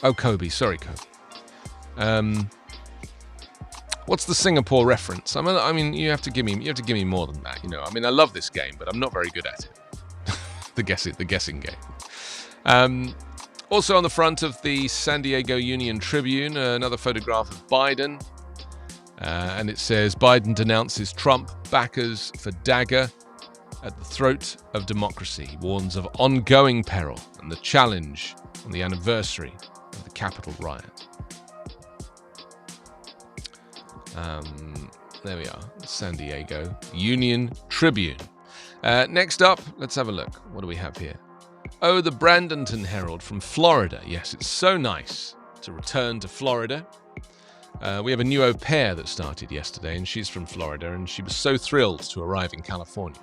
Oh, Kobe. Sorry, Kobe. What's the Singapore reference? I mean, you have to give me more than that. I love this game, but I'm not very good at it. the guessing game. Also on the front of the San Diego Union Tribune, another photograph of Biden, and it says Biden denounces Trump backers for dagger at the throat of democracy. He warns of ongoing peril and the challenge on the anniversary of the Capitol riot. There we are, San Diego Union Tribune. Next up, let's have a look. What do we have here? Oh, the Bradenton Herald from Florida. Yes, it's so nice to return to Florida. We have a new au pair that started yesterday, and she's from Florida, and she was so thrilled to arrive in California.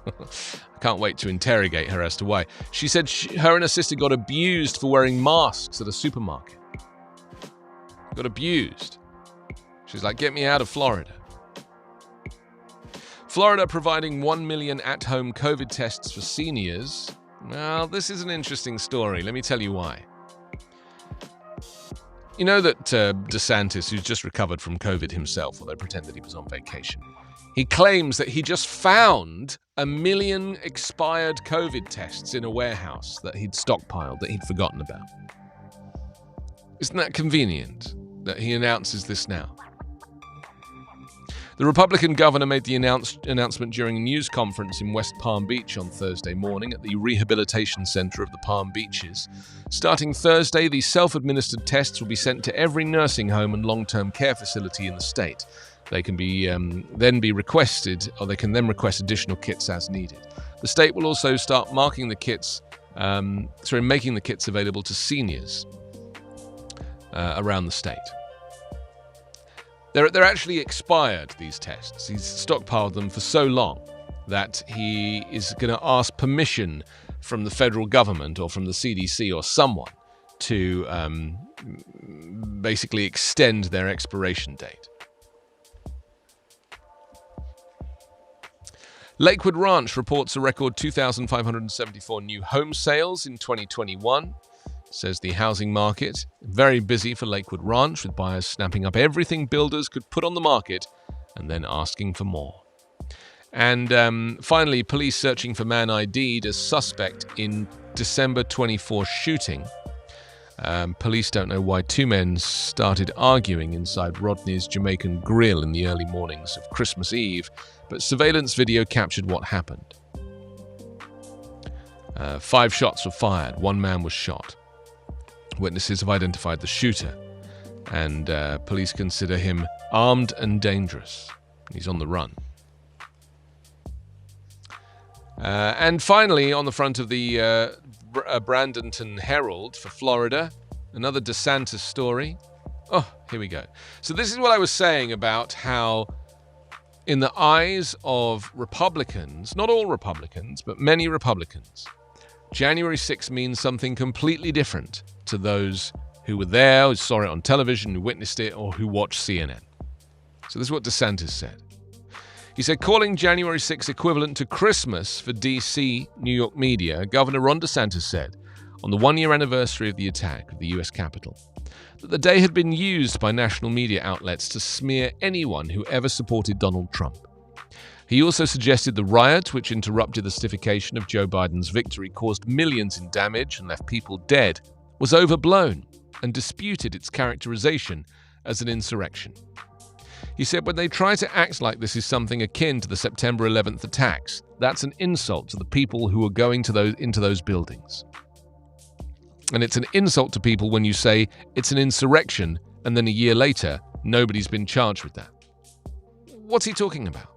I can't wait to interrogate her as to why. She said her and her sister got abused for wearing masks at a supermarket. Got abused. She's like, get me out of Florida. Florida providing 1 million at-home COVID tests for seniors. Well, this is an interesting story. Let me tell you why. You know that DeSantis, who's just recovered from COVID himself, although pretended he was on vacation, he claims that he just found 1 million expired COVID tests in a warehouse that he'd stockpiled, that he'd forgotten about. Isn't that convenient that he announces this now? The Republican governor made the announcement during a news conference in West Palm Beach on Thursday morning at the Rehabilitation Center of the Palm Beaches. Starting Thursday, the self-administered tests will be sent to every nursing home and long-term care facility in the state. They can then request additional kits as needed. The state will also start making the kits available to seniors around the state. They're actually expired, these tests. He's stockpiled them for so long that he is going to ask permission from the federal government or from the CDC or someone to basically extend their expiration date. Lakewood Ranch reports a record 2,574 new home sales in 2021. Says the housing market, very busy for Lakewood Ranch, with buyers snapping up everything builders could put on the market and then asking for more. And finally, police searching for man ID'd as suspect in December 24 shooting. Police don't know why 2 men started arguing inside Rodney's Jamaican Grill in the early mornings of Christmas Eve, but surveillance video captured what happened. 5 shots were fired, 1 man was shot. Witnesses have identified the shooter, and police consider him armed and dangerous. He's on the run. And finally, on the front of the Bradenton Herald for Florida, another DeSantis story. Oh, here we go. So this is what I was saying about how, in the eyes of Republicans, not all Republicans, but many Republicans, January 6th means something completely different to those who were there, who saw it on television, who witnessed it, or who watched CNN. So this is what DeSantis said. He said, calling January 6th equivalent to Christmas for D.C. New York media, Governor Ron DeSantis said, on the one-year anniversary of the attack of the U.S. Capitol, that the day had been used by national media outlets to smear anyone who ever supported Donald Trump. He also suggested the riot, which interrupted the certification of Joe Biden's victory, caused millions in damage and left people dead, was overblown and disputed its characterization as an insurrection. He said when they try to act like this is something akin to the September 11th attacks, that's an insult to the people who are going into those buildings. And it's an insult to people when you say it's an insurrection and then a year later, nobody's been charged with that. What's he talking about?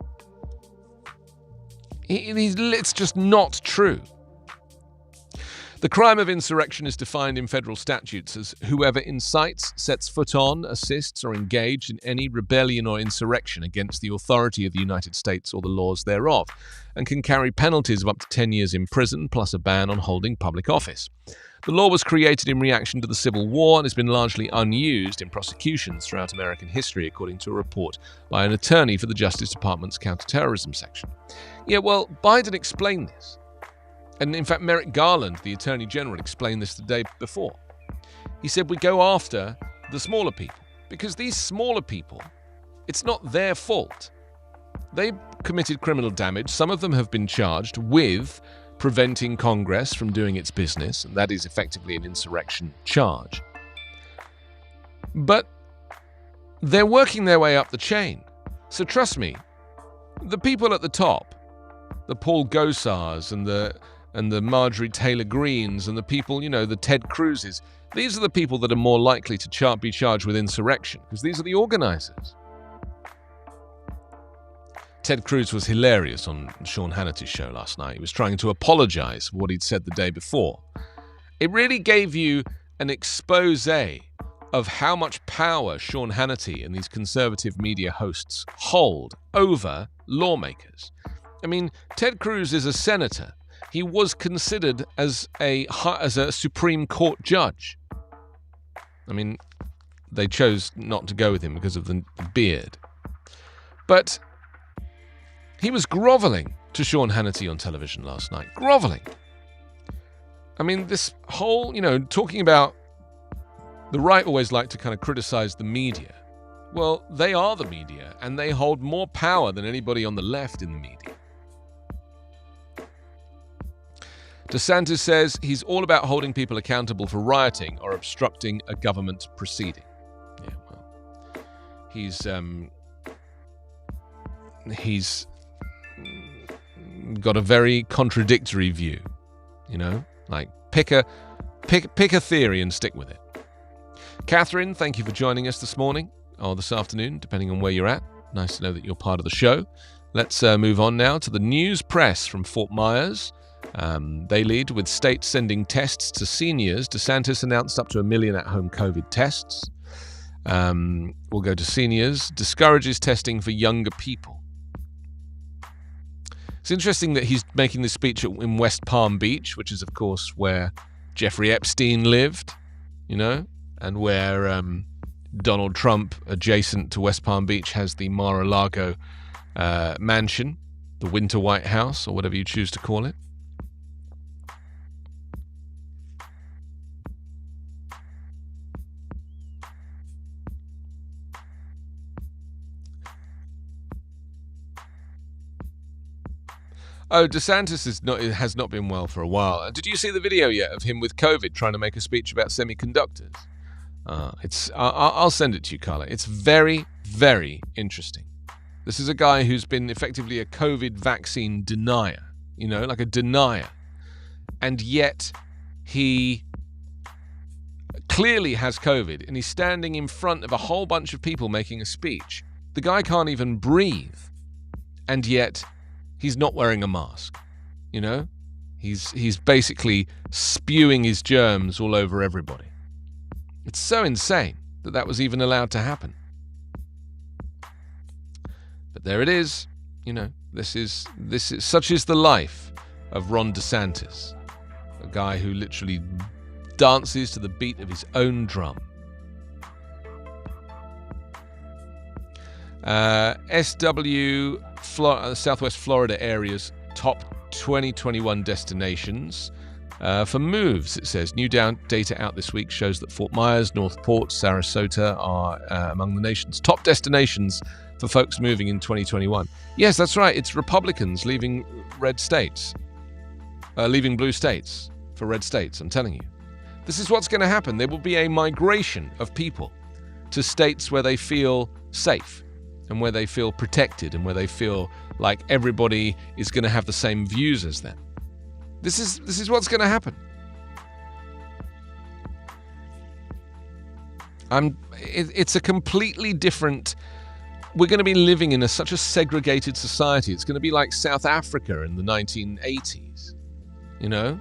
It's just not true. The crime of insurrection is defined in federal statutes as whoever incites, sets foot on, assists, or engaged in any rebellion or insurrection against the authority of the United States or the laws thereof, and can carry penalties of up to 10 years in prison plus a ban on holding public office. The law was created in reaction to the Civil War and has been largely unused in prosecutions throughout American history, according to a report by an attorney for the Justice Department's counterterrorism section. Yeah, well, Biden explained this. And in fact, Merrick Garland, the Attorney General, explained this the day before. He said we go after the smaller people because these smaller people, it's not their fault. They committed criminal damage. Some of them have been charged with preventing Congress from doing its business, and that is effectively an insurrection charge. But they're working their way up the chain. So trust me, the people at the top, the Paul Gosars and the Marjorie Taylor Greens and the people, the Ted Cruzes, these are the people that are more likely to be charged with insurrection because these are the organizers. Ted Cruz was hilarious on Sean Hannity's show last night. He was trying to apologize for what he'd said the day before. It really gave you an expose of how much power Sean Hannity and these conservative media hosts hold over lawmakers. I mean, Ted Cruz is a senator. He was considered as a Supreme Court judge. I mean, they chose not to go with him because of the beard. But he was groveling to Sean Hannity on television last night. Groveling. I mean, this whole, talking about the right always like to kind of criticize the media. Well, they are the media, and they hold more power than anybody on the left in the media. DeSantis says he's all about holding people accountable for rioting or obstructing a government proceeding. Yeah, well, he's got a very contradictory view, like pick a theory and stick with it. Catherine, thank you for joining us this morning or this afternoon, depending on where you're at. Nice to know that you're part of the show. Let's move on now to the news press from Fort Myers. They lead with states sending tests to seniors. DeSantis announced up to 1 million at-home COVID tests. We'll go to seniors. Discourages testing for younger people. It's interesting that he's making this speech in West Palm Beach, which is, of course, where Jeffrey Epstein lived, and where Donald Trump, adjacent to West Palm Beach, has the Mar-a-Lago mansion, the Winter White House, or whatever you choose to call it. Oh, DeSantis has not been well for a while. Did you see the video yet of him with COVID trying to make a speech about semiconductors? I'll send it to you, Carla. It's very, very interesting. This is a guy who's been effectively a COVID vaccine denier, like a denier. And yet he clearly has COVID and he's standing in front of a whole bunch of people making a speech. The guy can't even breathe. And yet he's not wearing a mask. You know, he's basically spewing his germs all over everybody. It's so insane that was even allowed to happen. But there it is. You know, this is such is the life of Ron DeSantis, a guy who literally dances to the beat of his own drum. SW Southwest Florida area's top 2021 destinations for moves. It says new data out this week shows that Fort Myers, North Port, Sarasota are among the nation's top destinations for folks moving in 2021. Yes, that's right. It's Republicans leaving red states, leaving blue states for red states. I'm telling you, this is what's going to happen. There will be a migration of people to states where they feel safe and where they feel protected and where they feel like everybody is going to have the same views as them. This is what's going to happen. It's a completely different. We're going to be living in such a segregated society. It's going to be like South Africa in the 1980s. You know?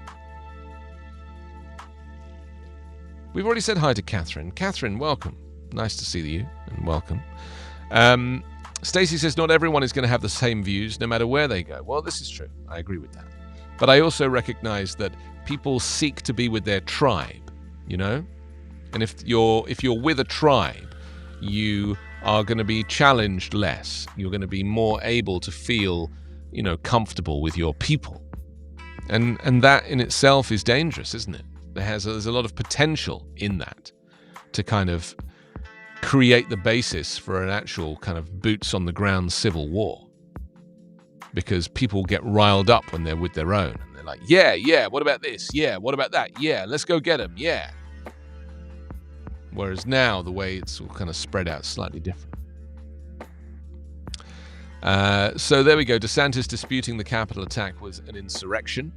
We've already said hi to Catherine. Catherine, welcome. Nice to see you and welcome. Stacey says not everyone is going to have the same views no matter where they go. Well, this is true. I agree with that. But I also recognize that people seek to be with their tribe, you know? And if you're with a tribe, you are going to be challenged less. You're going to be more able to feel, you know, comfortable with your people. And that in itself is dangerous, isn't it? There's a lot of potential in that to kind of create the basis for an actual kind of boots on the ground civil war, because people get riled up when they're with their own and they're like, yeah, what about this? Yeah, what about that? Yeah, let's go get them. Yeah. Whereas now the way it's all kind of spread out is slightly different. So there we go. DeSantis disputing the Capitol attack was an insurrection.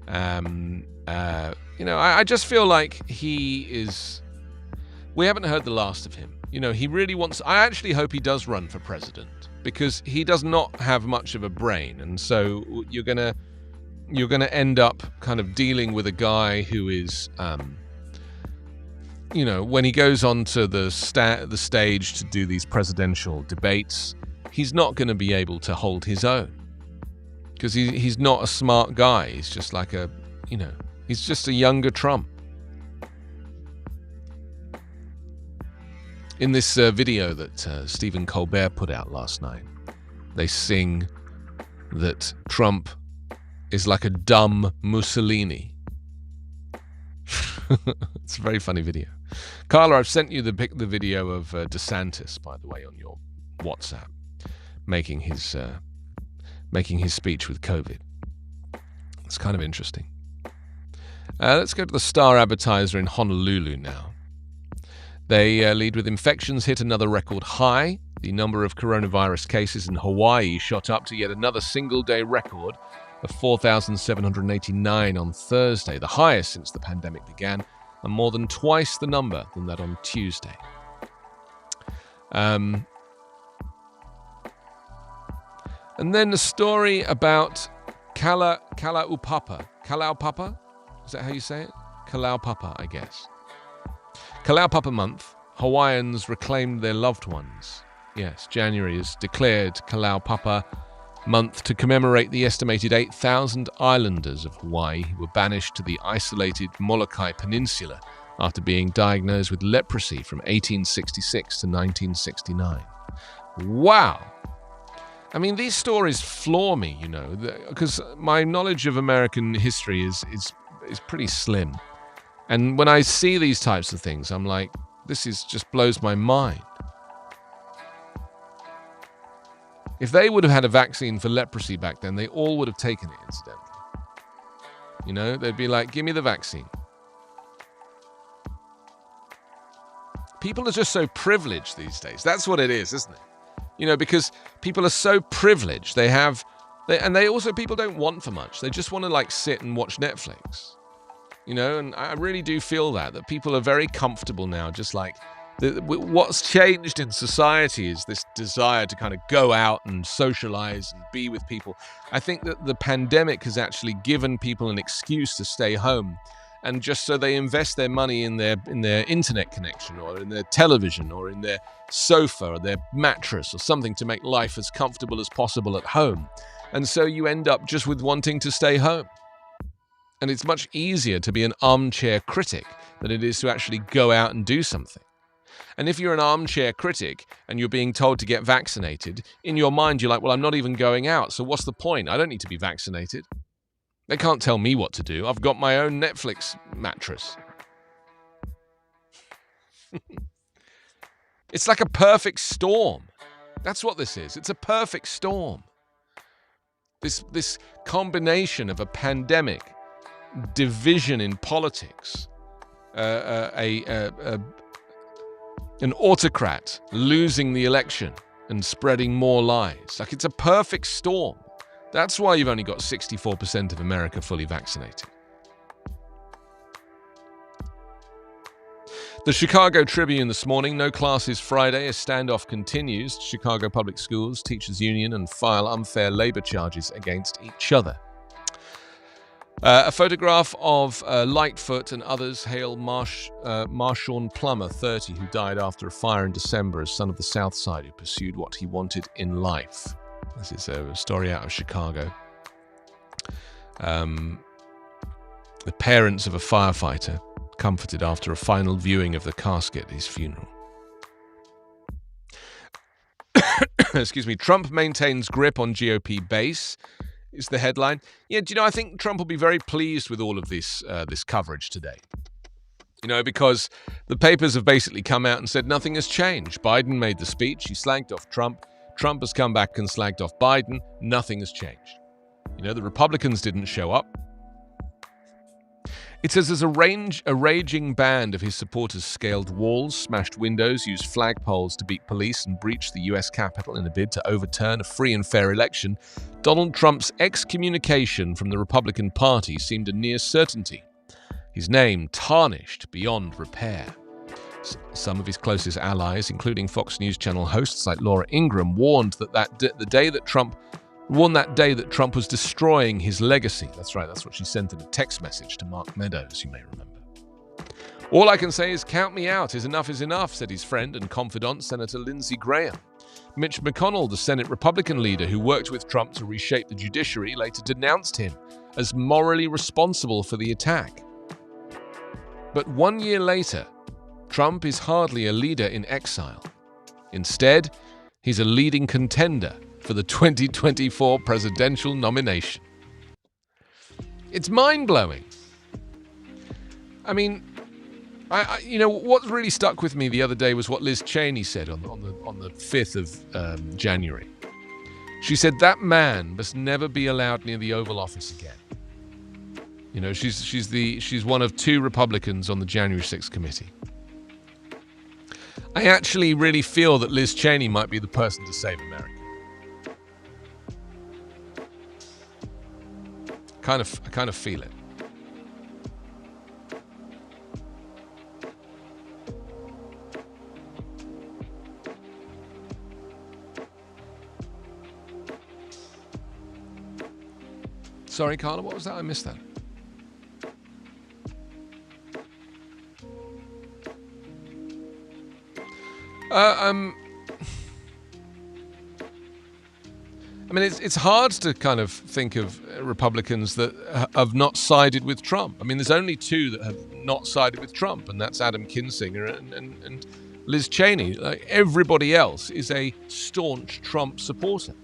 You know, I just feel like we haven't heard the last of him. You know, he really wants. I actually hope he does run for president because he does not have much of a brain, and so you're gonna end up kind of dealing with a guy who is, you know, when he goes onto the stage to do these presidential debates, he's not going to be able to hold his own because he's not a smart guy. He's just like he's just a younger Trump. In this video that Stephen Colbert put out last night, they sing that Trump is like a dumb Mussolini. It's a very funny video. Carla, I've sent you the video of DeSantis, by the way, on your WhatsApp, making his speech with COVID. It's kind of interesting. Let's go to the Star Advertiser in Honolulu now. They lead with infections hit another record high. The number of coronavirus cases in Hawaii shot up to yet another single-day record of 4,789 on Thursday, the highest since the pandemic began, and more than twice the number than that on Tuesday. And then a story about Kalaupapa. Kalaupapa? Is that how you say it? Kalaupapa, I guess. Kalaupapa Month, Hawaiians reclaimed their loved ones. Yes, January is declared Kalaupapa Month to commemorate the estimated 8,000 islanders of Hawaii who were banished to the isolated Molokai Peninsula after being diagnosed with leprosy from 1866 to 1969. Wow! I mean, these stories floor me, you know, because my knowledge of American history is pretty slim. And when I see these types of things, I'm like, this just blows my mind. If they would have had a vaccine for leprosy back then, they all would have taken it, incidentally. You know, they'd be like, give me the vaccine. People are just so privileged these days. That's what it is, isn't it? You know, because people are so privileged. People don't want for much. They just want to like sit and watch Netflix. You know, and I really do feel that people are very comfortable now, just like What's changed in society is this desire to kind of go out and socialize and be with people. I think that the pandemic has actually given people an excuse to stay home, and just so they invest their money in their internet connection, or in their television, or in their sofa, or their mattress, or something to make life as comfortable as possible at home. And so you end up just with wanting to stay home. And it's much easier to be an armchair critic than it is to actually go out and do something. And if you're an armchair critic and you're being told to get vaccinated, in your mind you're like, well, I'm not even going out, so what's the point? I don't need to be vaccinated. They can't tell me what to do. I've got my own Netflix mattress. It's like a perfect storm. That's what this is. It's a perfect storm. This combination of a pandemic, division in politics, an autocrat losing the election and spreading more lies. Like, it's a perfect storm. That's why you've only got 64% of America fully vaccinated. The Chicago Tribune this morning, no classes Friday as standoff continues. Chicago Public Schools Teachers Union and file unfair labor charges against each other. A photograph of Lightfoot and others hail Marshawn Plummer, 30, who died after a fire in December as son of the South Side who pursued what he wanted in life. This is a story out of Chicago. The parents of a firefighter comforted after a final viewing of the casket at his funeral. Excuse me. Trump maintains grip on GOP base is the headline. Yeah, do you know, I think Trump will be very pleased with all of this coverage today. You know, because the papers have basically come out and said nothing has changed. Biden made the speech. He slagged off Trump. Trump has come back and slagged off Biden. Nothing has changed. You know, the Republicans didn't show up. It says as a raging band of his supporters scaled walls, smashed windows, used flagpoles to beat police, and breached the U.S. Capitol in a bid to overturn a free and fair election, Donald Trump's excommunication from the Republican Party seemed a near certainty. His name tarnished beyond repair. Some of his closest allies, including Fox News Channel hosts like Laura Ingraham, warned that day that Trump was destroying his legacy. That's right, that's what she sent in a text message to Mark Meadows, you may remember. All I can say is count me out. Is enough, said his friend and confidant, Senator Lindsey Graham. Mitch McConnell, the Senate Republican leader who worked with Trump to reshape the judiciary, later denounced him as morally responsible for the attack. But 1 year later, Trump is hardly a leader in exile. Instead, he's a leading contender for the 2024 presidential nomination. It's mind-blowing. I mean, you know, what really stuck with me the other day was what Liz Cheney said on the 5th of January. She said that man must never be allowed near the Oval Office again. You know, she's one of two Republicans on the January 6th committee. I actually really feel that Liz Cheney might be the person to save America. I kind of feel it. Sorry, Carla, what was that? I missed that. I mean, it's hard to kind of think of Republicans that have not sided with Trump. I mean, there's only two that have not sided with Trump, and that's Adam Kinzinger and Liz Cheney. Like, everybody else is a staunch Trump supporter.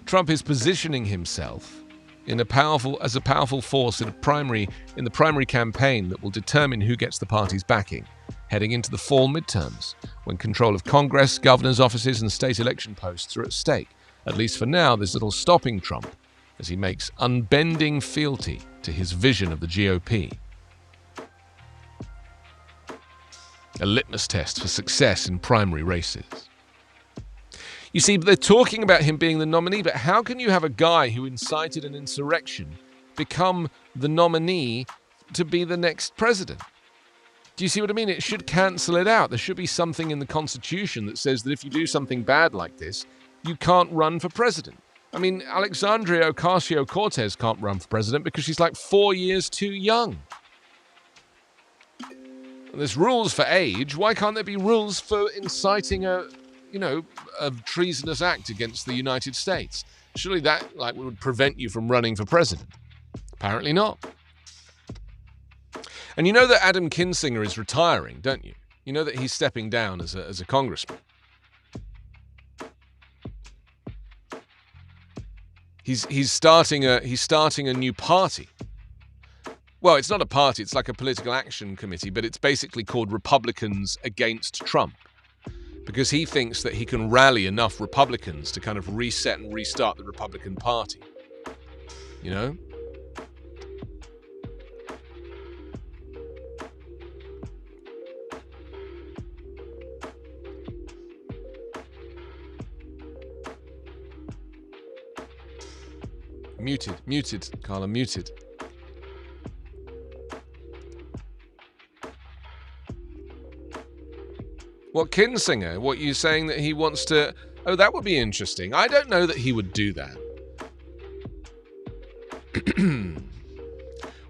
Trump is positioning himself as a powerful force in the primary campaign that will determine who gets the party's backing heading into the fall midterms, when control of Congress, governors' offices, and state election posts are at stake. At least for now, there's little stopping Trump as he makes unbending fealty to his vision of the GOP. A litmus test for success in primary races. You see, they're talking about him being the nominee, but how can you have a guy who incited an insurrection become the nominee to be the next president? Do you see what I mean? It should cancel it out. There should be something in the Constitution that says that if you do something bad like this, you can't run for president. I mean, Alexandria Ocasio-Cortez can't run for president because she's like 4 years too young. There's rules for age. Why can't there be rules for inciting a treasonous act against the United States? Surely that would prevent you from running for president. Apparently not. And you know that Adam Kinzinger is retiring, don't you? You know that he's stepping down as a congressman. He's starting a new party. Well, it's not a party, it's like a political action committee, but it's basically called Republicans Against Trump. Because he thinks that he can rally enough Republicans to kind of reset and restart the Republican Party. You know? Muted, Carla, muted. What, Kinzinger? What, you saying that he wants to... Oh, that would be interesting. I don't know that he would do that.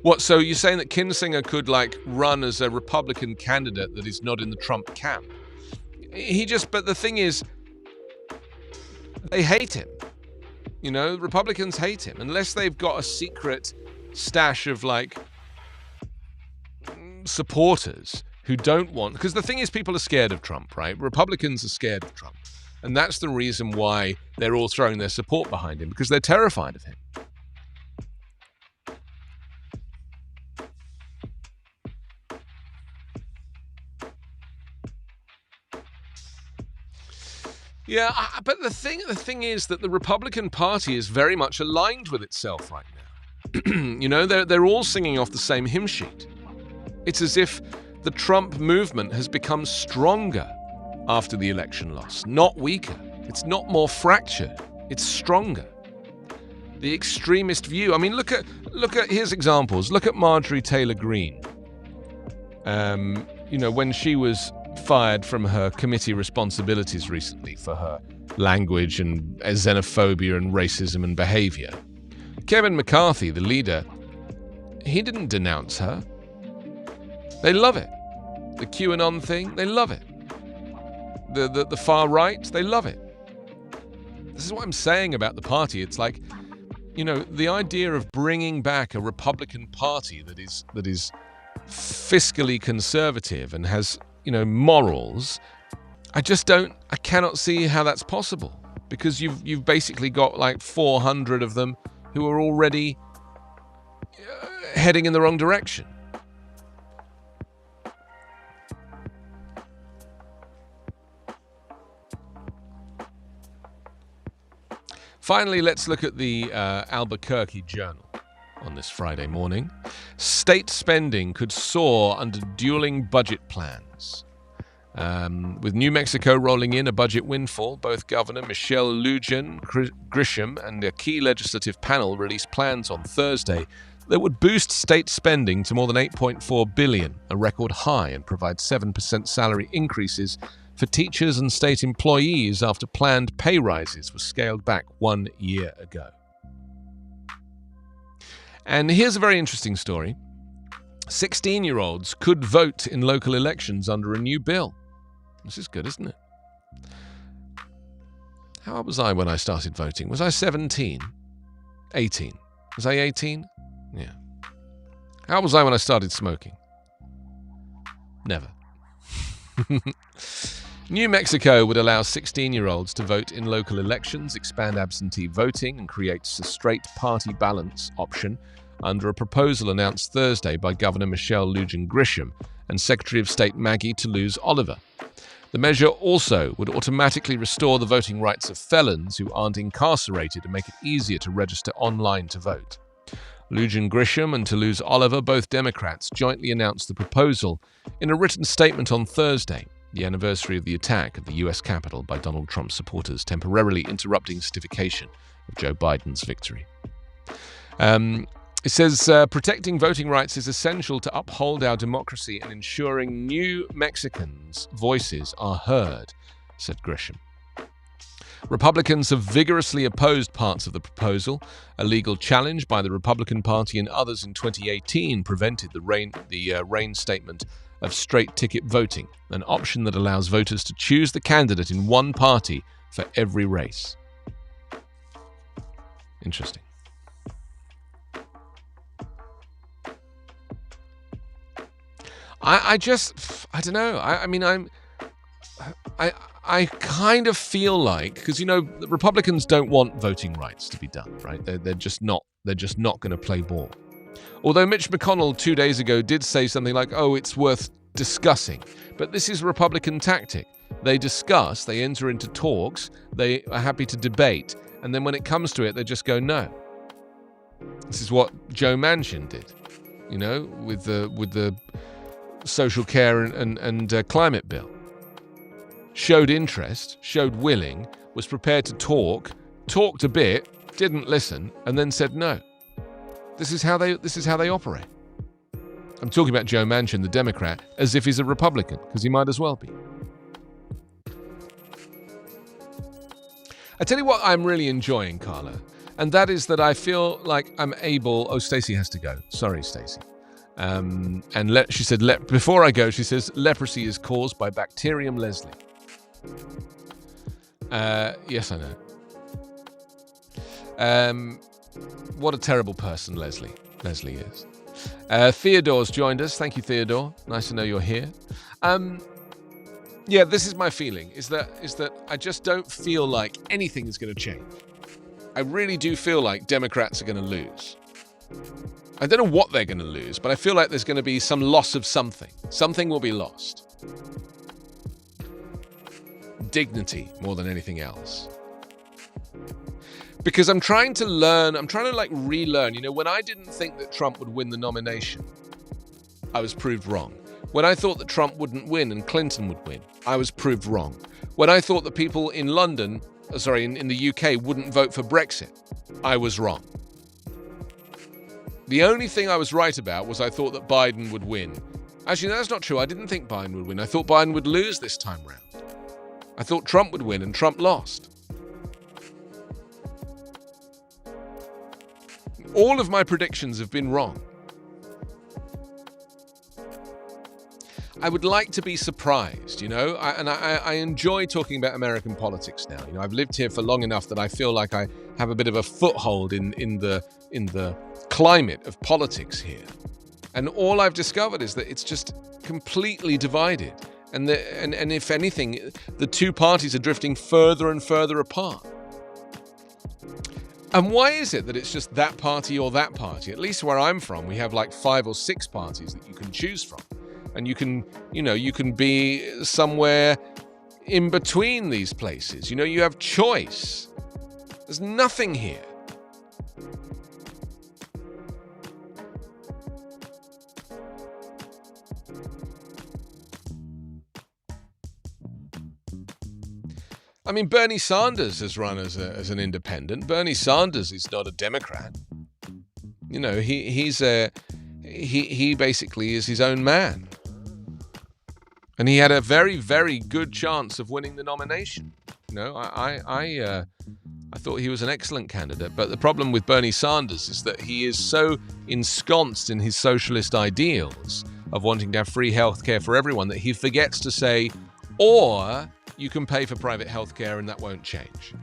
What, so you're saying that Kinzinger could, run as a Republican candidate that is not in the Trump camp? But the thing is, they hate him. You know, Republicans hate him. Unless they've got a secret stash of, supporters who don't want... Because the thing is, people are scared of Trump, right? Republicans are scared of Trump. And that's the reason why they're all throwing their support behind him, because they're terrified of him. Yeah, but the thing is that the Republican Party is very much aligned with itself right now. You know, they're all singing off the same hymn sheet. It's as if the Trump movement has become stronger after the election loss, not weaker. It's not more fractured. It's stronger. The extremist view. I mean, look at here's examples. Look at Marjorie Taylor Greene. When she was fired from her committee responsibilities recently for her language and xenophobia and racism and behavior. Kevin McCarthy, the leader, he didn't denounce her. They love it. The QAnon thing, they love it. The far right, they love it. This is what I'm saying about the party. It's like, the idea of bringing back a Republican Party that is fiscally conservative and has morals, I cannot see how that's possible, because you've basically got 400 of them who are already heading in the wrong direction. Finally, let's look at the Albuquerque Journal on this Friday morning. State spending could soar under dueling budget plans. With New Mexico rolling in a budget windfall, both Governor Michelle Lujan Grisham and a key legislative panel released plans on Thursday that would boost state spending to more than $8.4 billion, a record high, and provide 7% salary increases for teachers and state employees after planned pay rises were scaled back 1 year ago. And here's a very interesting story. 16-year-olds could vote in local elections under a new bill. This is good, isn't it? How old was I when I started voting? Was I 17? 18? Was I 18? Yeah. How old was I when I started smoking? Never. New Mexico would allow 16-year-olds to vote in local elections, expand absentee voting, and creates a straight party balance option under a proposal announced Thursday by Governor Michelle Lujan Grisham and Secretary of State Maggie Toulouse-Oliver. The measure also would automatically restore the voting rights of felons who aren't incarcerated and make it easier to register online to vote. Lujan Grisham and Toulouse-Oliver, both Democrats, jointly announced the proposal in a written statement on Thursday, the anniversary of the attack at the U.S. Capitol by Donald Trump supporters, temporarily interrupting certification of Joe Biden's victory. It says, protecting voting rights is essential to uphold our democracy and ensuring new Mexicans' voices are heard, said Grisham. Republicans have vigorously opposed parts of the proposal. A legal challenge by the Republican Party and others in 2018 prevented the reinstatement of straight-ticket voting, an option that allows voters to choose the candidate in one party for every race. Interesting. I don't know. I kind of feel like, because, the Republicans don't want voting rights to be done, right? They're just not going to play ball. Although Mitch McConnell 2 days ago did say something like, oh, it's worth discussing. But this is Republican tactic. They discuss, they enter into talks, they are happy to debate, and then when it comes to it, they just go no. This is what Joe Manchin did, with the social care and climate bill. Showed interest, showed willing, was prepared to talked a bit, didn't listen, and then said no. This is how they operate. I'm talking about Joe Manchin, the Democrat, as if he's a Republican, because he might as well be. I tell you what I'm really enjoying, Carla, and that is that I feel like I'm able... Oh, Stacey has to go. Sorry, Stacey. She said, before I go, she says, leprosy is caused by Bacterium Leslie. Yes, I know. What a terrible person Leslie is. Theodore's joined us. Thank you, Theodore. Nice to know you're here. Yeah, this is my feeling, is that I just don't feel like anything is going to change. I really do feel like Democrats are going to lose. I don't know what they're going to lose, but I feel like there's going to be some loss of something. Something will be lost. Dignity more than anything else. Because I'm trying to relearn. When I didn't think that Trump would win the nomination, I was proved wrong. When I thought that Trump wouldn't win and Clinton would win, I was proved wrong. When I thought that people in in the UK wouldn't vote for Brexit, I was wrong. The only thing I was right about was I thought that Biden would win. Actually, that's not true. I didn't think Biden would win. I thought Biden would lose this time round. I thought Trump would win and Trump lost. All of my predictions have been wrong. I would like to be surprised, I enjoy talking about American politics now. I've lived here for long enough that I feel like I have a bit of a foothold in the climate of politics here. And all I've discovered is that it's just completely divided. And if anything, the two parties are drifting further and further apart. And why is it that it's just that party or that party? At least where I'm from, we have like 5 or 6 parties that you can choose from. And you can be somewhere in between these places. You have choice. There's nothing here. I mean, Bernie Sanders has run as an independent. Bernie Sanders is not a Democrat. He basically is his own man. And he had a very, very good chance of winning the nomination. I thought he was an excellent candidate. But the problem with Bernie Sanders is that he is so ensconced in his socialist ideals of wanting to have free healthcare for everyone that he forgets to say, or you can pay for private healthcare and that won't change.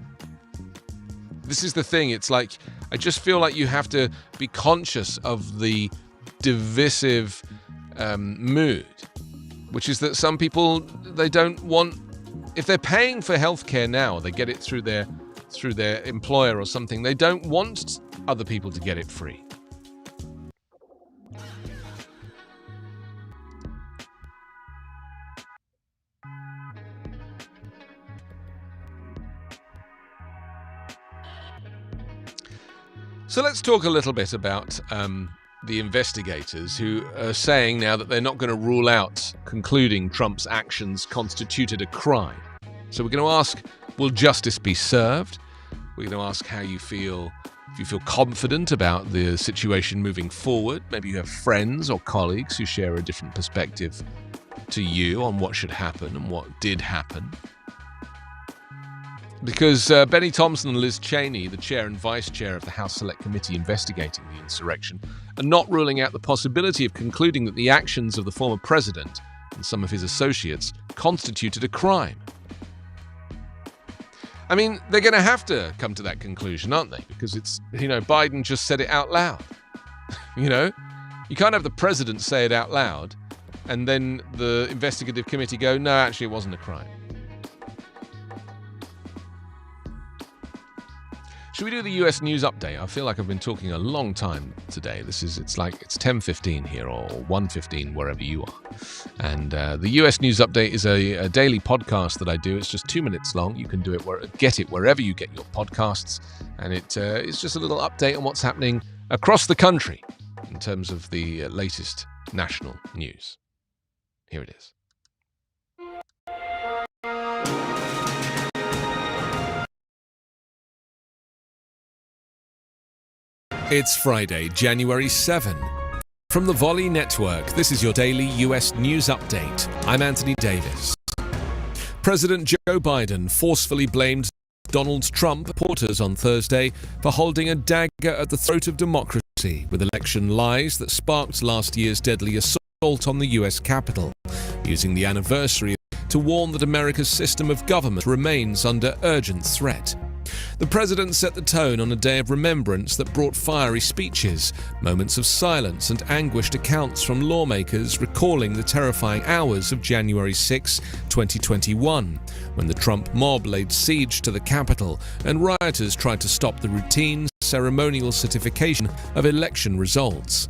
This is the thing. It's like, I just feel like you have to be conscious of the divisive mood, which is that some people, they don't want, if they're paying for healthcare now, they get it through their employer or something, they don't want other people to get it free. So let's talk a little bit about the investigators who are saying now that they're not going to rule out concluding Trump's actions constituted a crime. So we're going to ask, will justice be served? We're going to ask how you feel if you feel confident about the situation moving forward, maybe you have friends or colleagues who share a different perspective to you on what should happen and what did happen. Because Benny Thompson and Liz Cheney, the chair and vice chair of the House Select Committee investigating the insurrection, are not ruling out the possibility of concluding that the actions of the former president and some of his associates constituted a crime. I mean, they're going to have to come to that conclusion, aren't they? Because it's, Biden just said it out loud. You can't have the president say it out loud and then the investigative committee go, no, actually, it wasn't a crime. Should we do the US news update? I feel like I've been talking a long time today. It's 10:15 here or 1:15 wherever you are. And the US news update is a daily podcast that I do. It's just 2 minutes long. You can do it get it wherever you get your podcasts. And it's just a little update on what's happening across the country in terms of the latest national news. Here it is. It's Friday, January 7. From the Volley Network, this is your daily US news update. I'm Anthony Davis. President Joe Biden forcefully blamed Donald Trump supporters on Thursday for holding a dagger at the throat of democracy with election lies that sparked last year's deadly assault on the US Capitol, using the anniversary to warn that America's system of government remains under urgent threat. The president set the tone on a day of remembrance that brought fiery speeches, moments of silence and anguished accounts from lawmakers recalling the terrifying hours of January 6, 2021, when the Trump mob laid siege to the Capitol and rioters tried to stop the routine ceremonial certification of election results.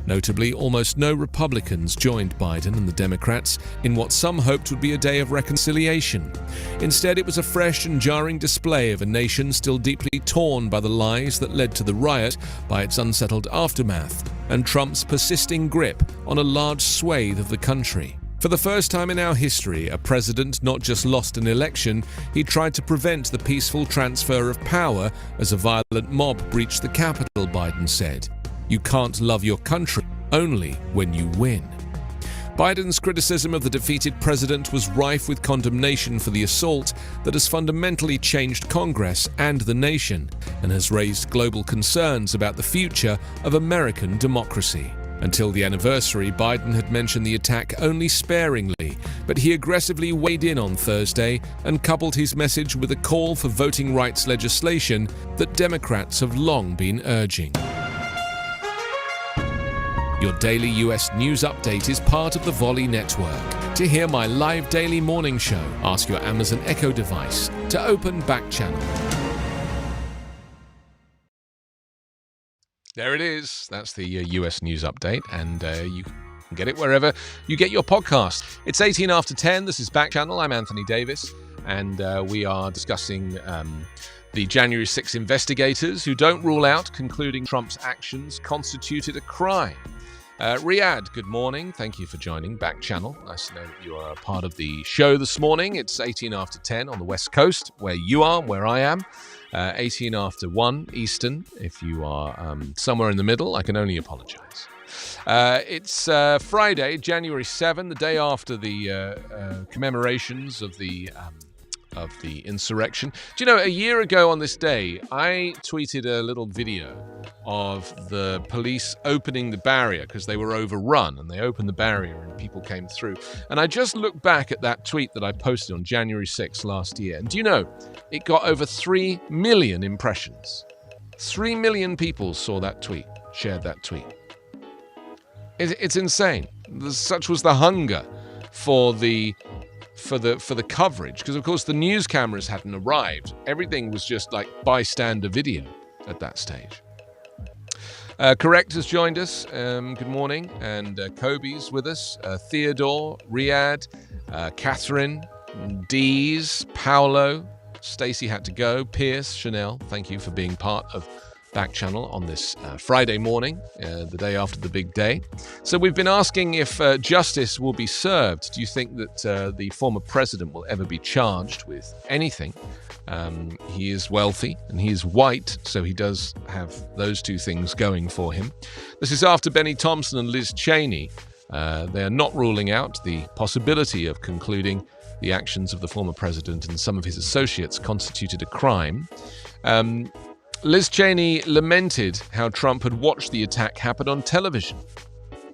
Notably, almost no Republicans joined Biden and the Democrats in what some hoped would be a day of reconciliation. Instead, it was a fresh and jarring display of a nation still deeply torn by the lies that led to the riot, by its unsettled aftermath, and Trump's persisting grip on a large swathe of the country. For the first time in our history, a president not just lost an election, he tried to prevent the peaceful transfer of power as a violent mob breached the Capitol, Biden said. You can't love your country only when you win. Biden's criticism of the defeated president was rife with condemnation for the assault that has fundamentally changed Congress and the nation and has raised global concerns about the future of American democracy. Until the anniversary, Biden had mentioned the attack only sparingly, but he aggressively weighed in on Thursday and coupled his message with a call for voting rights legislation that Democrats have long been urging. Your daily US news update is part of the Volley Network. To hear my live daily morning show, ask your Amazon Echo device to open Backchannel. There it is. That's the US news update, and you can get it wherever you get your podcast. It's 18 after 10. This is Backchannel. I'm Anthony Davis, and we are discussing the January 6 investigators who don't rule out concluding Trump's actions constituted a crime. Riyadh, good morning. Thank you for joining Backchannel. Nice to know that you are a part of the show this morning. It's 18 after 10 on the West Coast, where you are, where I am. 18 after 1 Eastern. If you are somewhere in the middle, I can only apologize. It's Friday, January 7, the day after the commemorations of the insurrection. Do you know, a year ago on this day, I tweeted a little video of the police opening the barrier because they were overrun, and they opened the barrier and people came through. And I just looked back at that tweet that I posted on January 6 last year. And do you know, it got over 3 million impressions. 3 million people saw that tweet, shared that tweet. It's insane. Such was the hunger for the coverage, because of course the news cameras hadn't arrived. Everything was just like bystander video at that stage. Correct has joined us. Good morning. And Kobe's with us. Theodore, Riyadh, Catherine, Dees, Paolo, Stacey had to go, Pierce, Chanel, thank you for being part of Backchannel on this Friday morning, the day after the big day. So we've been asking if justice will be served. Do you think that the former president will ever be charged with anything? He is wealthy and he is white, so he does have those two things going for him. This is after Benny Thompson and Liz Cheney. They are not ruling out the possibility of concluding the actions of the former president and some of his associates constituted a crime. Liz Cheney lamented how Trump had watched the attack happen on television.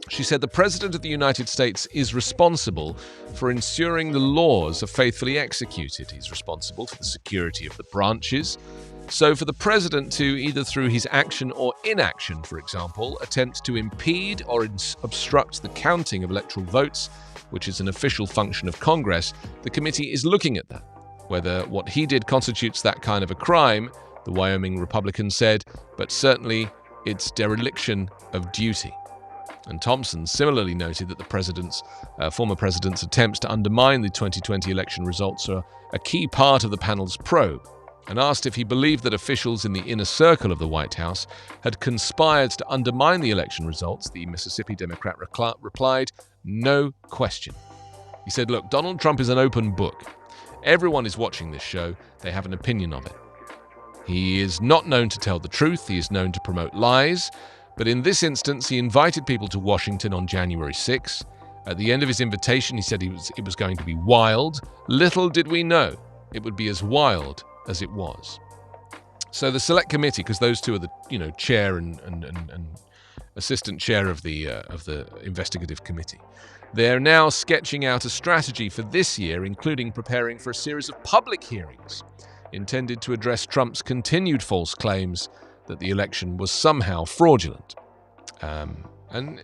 She said the President of the United States is responsible for ensuring the laws are faithfully executed. He's responsible for the security of the branches. So for the President to, either through his action or inaction, for example, attempt to impede or obstruct the counting of electoral votes, which is an official function of Congress, the committee is looking at that. Whether what he did constitutes that kind of a crime, the Wyoming Republican said, but certainly it's dereliction of duty. And Thompson similarly noted that the former president's attempts to undermine the 2020 election results are a key part of the panel's probe, and asked if he believed that officials in the inner circle of the White House had conspired to undermine the election results. The Mississippi Democrat replied, "No question." He said, "Look, Donald Trump is an open book. Everyone is watching this show. They have an opinion of it. He is not known to tell the truth. He is known to promote lies. But in this instance, he invited people to Washington on January 6. At the end of his invitation, he said it was going to be wild. Little did we know it would be as wild as it was." So the select committee, because those two are the chair and assistant chair of the investigative committee, they're now sketching out a strategy for this year, including preparing for a series of public hearings intended to address Trump's continued false claims that the election was somehow fraudulent. And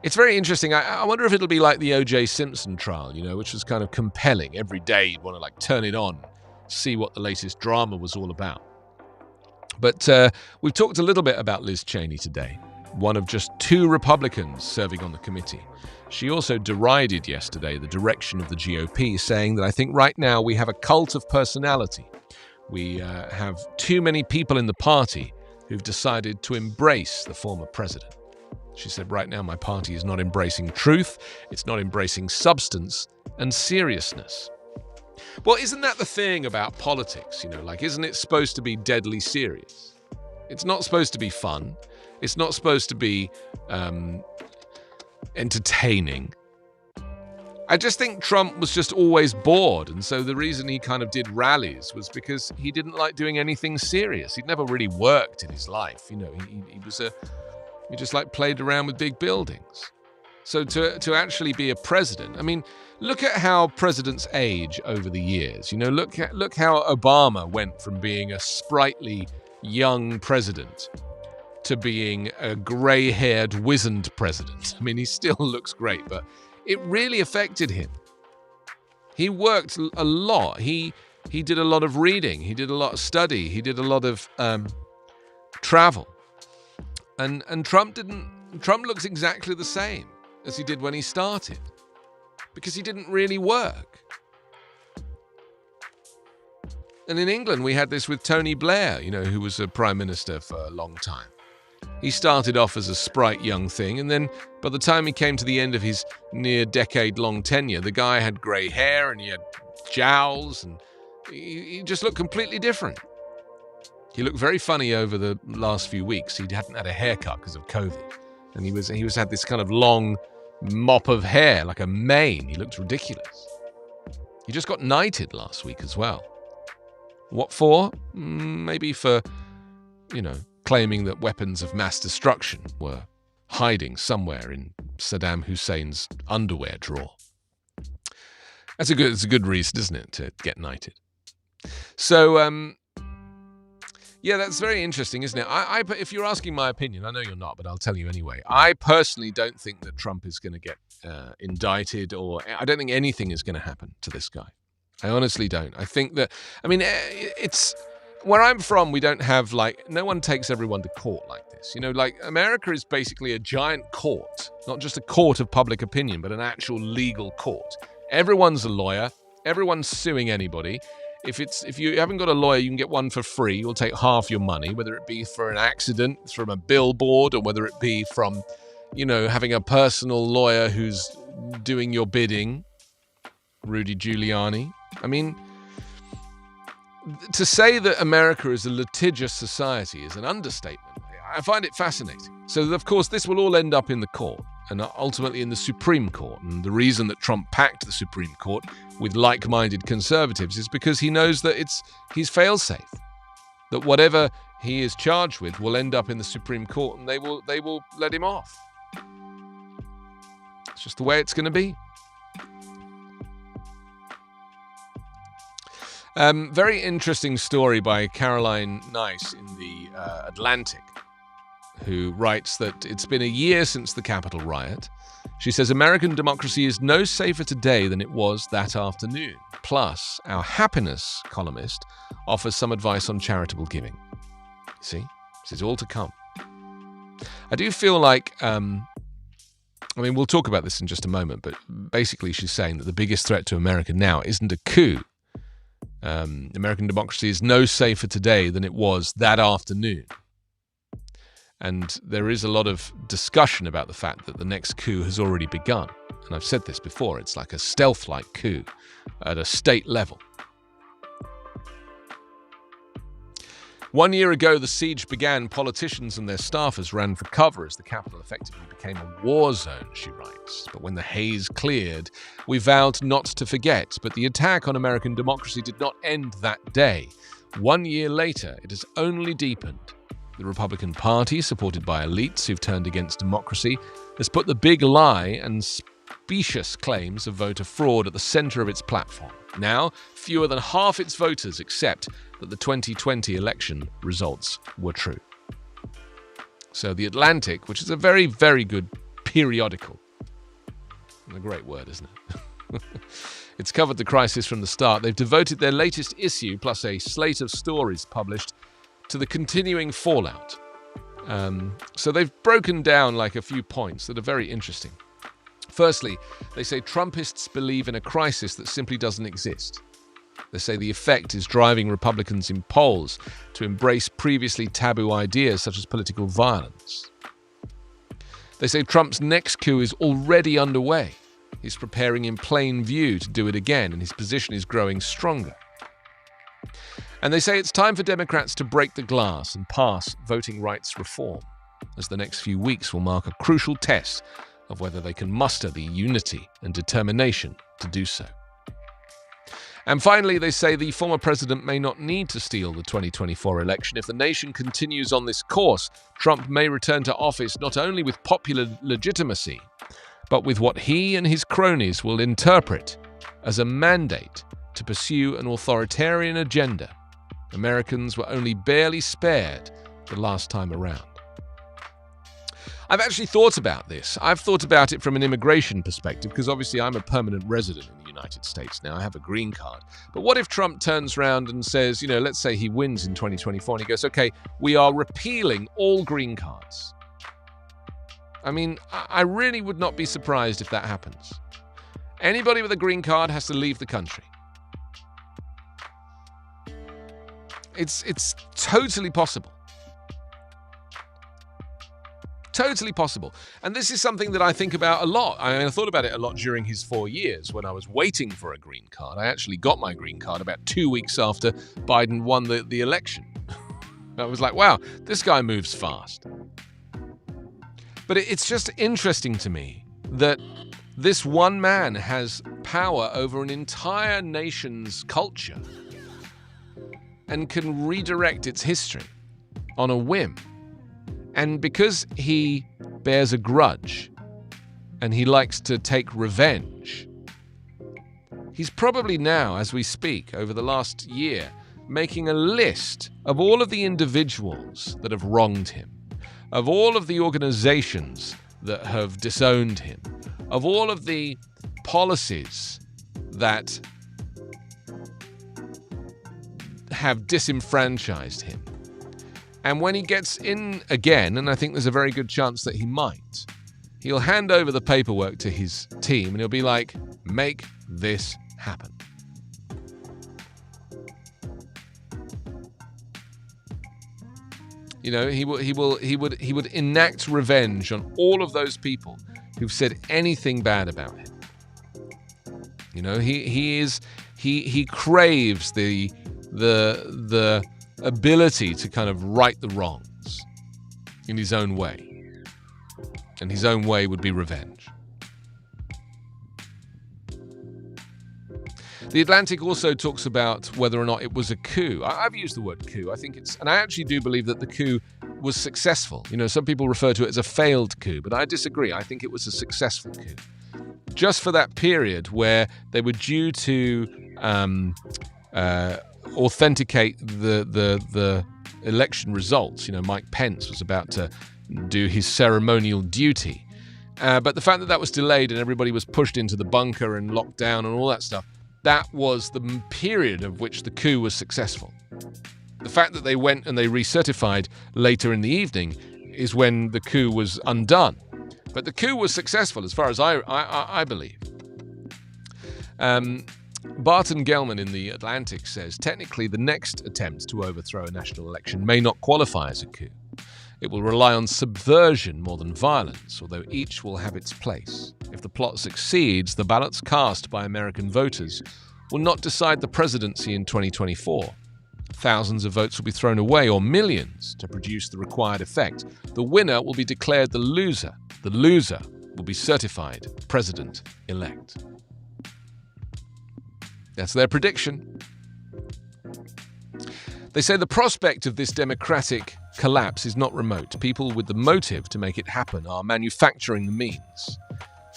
it's very interesting. I wonder if it'll be like the O.J. Simpson trial, which was kind of compelling. Every day you'd want to turn it on, see what the latest drama was all about. But we've talked a little bit about Liz Cheney today, one of just two Republicans serving on the committee. She also derided yesterday the direction of the GOP, saying that I think right now we have a cult of personality. We have too many people in the party who've decided to embrace the former president. She said, right now my party is not embracing truth, it's not embracing substance and seriousness. Well, isn't that the thing about politics? Isn't it supposed to be deadly serious? It's not supposed to be fun. It's not supposed to be entertaining. I just think Trump was just always bored, and so the reason he kind of did rallies was because he didn't like doing anything serious. He'd never really worked in his life. He just played around with big buildings. So to actually be a president, I mean, look at how presidents age over the years. Look how Obama went from being a sprightly young president to being a gray-haired, wizened president. I mean, he still looks great, but it really affected him. He worked a lot. He did a lot of reading. He did a lot of study. He did a lot of travel. And Trump looks exactly the same as he did when he started, because he didn't really work. And in England, we had this with Tony Blair, who was a prime minister for a long time. He started off as a sprite young thing, and then by the time he came to the end of his near decade-long tenure, the guy had grey hair and he had jowls, and he just looked completely different. He looked very funny over the last few weeks. He hadn't had a haircut because of COVID, and he had this kind of long mop of hair, like a mane. He looked ridiculous. He just got knighted last week as well. What for? Maybe for, claiming that weapons of mass destruction were hiding somewhere in Saddam Hussein's underwear drawer. It's a good reason, isn't it, to get knighted? So, that's very interesting, isn't it? If you're asking my opinion, I know you're not, but I'll tell you anyway. I personally don't think that Trump is going to get indicted, or I don't think anything is going to happen to this guy. I honestly don't. I think that, it's... Where I'm from, we don't have, no one takes everyone to court like this. America is basically a giant court, not just a court of public opinion, but an actual legal court. Everyone's a lawyer. Everyone's suing anybody. If you haven't got a lawyer, you can get one for free. You'll take half your money, whether it be for an accident, from a billboard, or whether it be from, having a personal lawyer who's doing your bidding. Rudy Giuliani. I mean, to say that America is a litigious society is an understatement. I find it fascinating. So, of course, this will all end up in the court and ultimately in the Supreme Court. And the reason that Trump packed the Supreme Court with like-minded conservatives is because he knows that he's fail-safe, that whatever he is charged with will end up in the Supreme Court and they will let him off. It's just the way it's going to be. Very interesting story by Caroline Nice in the Atlantic, who writes that it's been a year since the Capitol riot. She says, American democracy is no safer today than it was that afternoon. Plus, our happiness columnist offers some advice on charitable giving. See, this is all to come. I do feel like, we'll talk about this in just a moment, but basically she's saying that the biggest threat to America now isn't a coup. American democracy is no safer today than it was that afternoon. And there is a lot of discussion about the fact that the next coup has already begun. And I've said this before, it's like a stealth-like coup at a state level. 1 year ago, the siege began. Politicians and their staffers ran for cover as the capital effectively became a war zone, she writes. But when the haze cleared, we vowed not to forget. But the attack on American democracy did not end that day. 1 year later, it has only deepened. The Republican Party, supported by elites who've turned against democracy, has put the big lie and specious claims of voter fraud at the center of its platform. Now, fewer than half its voters accept that the 2020 election results were true. So The Atlantic, which is a very, very good periodical, a great word, isn't it? It's covered the crisis from the start. They've devoted their latest issue, plus a slate of stories published, to the continuing fallout. So they've broken down like a few points that are very interesting. Firstly, they say Trumpists believe in a crisis that simply doesn't exist. They say the effect is driving Republicans in polls to embrace previously taboo ideas such as political violence. They say Trump's next coup is already underway. He's preparing in plain view to do it again, and his position is growing stronger. And they say it's time for Democrats to break the glass and pass voting rights reform, as the next few weeks will mark a crucial test of whether they can muster the unity and determination to do so. And finally, they say the former president may not need to steal the 2024 election. If the nation continues on this course, Trump may return to office not only with popular legitimacy, but with what he and his cronies will interpret as a mandate to pursue an authoritarian agenda. Americans were only barely spared the last time around. I've actually thought about this. I've thought about it from an immigration perspective, because obviously I'm a permanent resident in the United States now. I have a green card. But what if Trump turns around and says, let's say he wins in 2024 and he goes, okay, we are repealing all green cards. I mean, I really would not be surprised if that happens. Anybody with a green card has to leave the country. It's totally possible. Totally possible. And this is something that I think about a lot. I thought about it a lot during his 4 years when I was waiting for a green card. I actually got my green card about 2 weeks after Biden won the election. I was like, wow, this guy moves fast. But it's just interesting to me that this one man has power over an entire nation's culture and can redirect its history on a whim. And because he bears a grudge and he likes to take revenge, he's probably now, as we speak, over the last year, making a list of all of the individuals that have wronged him, of all of the organizations that have disowned him, of all of the policies that have disenfranchised him. And when he gets in again, and I think there's a very good chance that he might, he'll hand over the paperwork to his team and he'll be like, make this happen. You know, he would enact revenge on all of those people who've said anything bad about him. You know, he craves the ability to kind of right the wrongs in his own way. And his own way would be revenge. The Atlantic also talks about whether or not it was a coup. I've used the word coup. And I actually do believe that the coup was successful. You know, some people refer to it as a failed coup, but I disagree. I think it was a successful coup. Just for that period where they were due to authenticate the election results. You know, Mike Pence was about to do his ceremonial duty. But the fact that was delayed and everybody was pushed into the bunker and locked down and all that stuff, that was the period of which the coup was successful. The fact that they went and they recertified later in the evening is when the coup was undone. But the coup was successful as far as I believe. Barton Gellman in The Atlantic says, technically the next attempt to overthrow a national election may not qualify as a coup. It will rely on subversion more than violence, although each will have its place. If the plot succeeds, the ballots cast by American voters will not decide the presidency in 2024. Thousands of votes will be thrown away, or millions, to produce the required effect. The winner will be declared the loser. The loser will be certified president-elect. That's their prediction. They say the prospect of this democratic collapse is not remote. People with the motive to make it happen are manufacturing the means.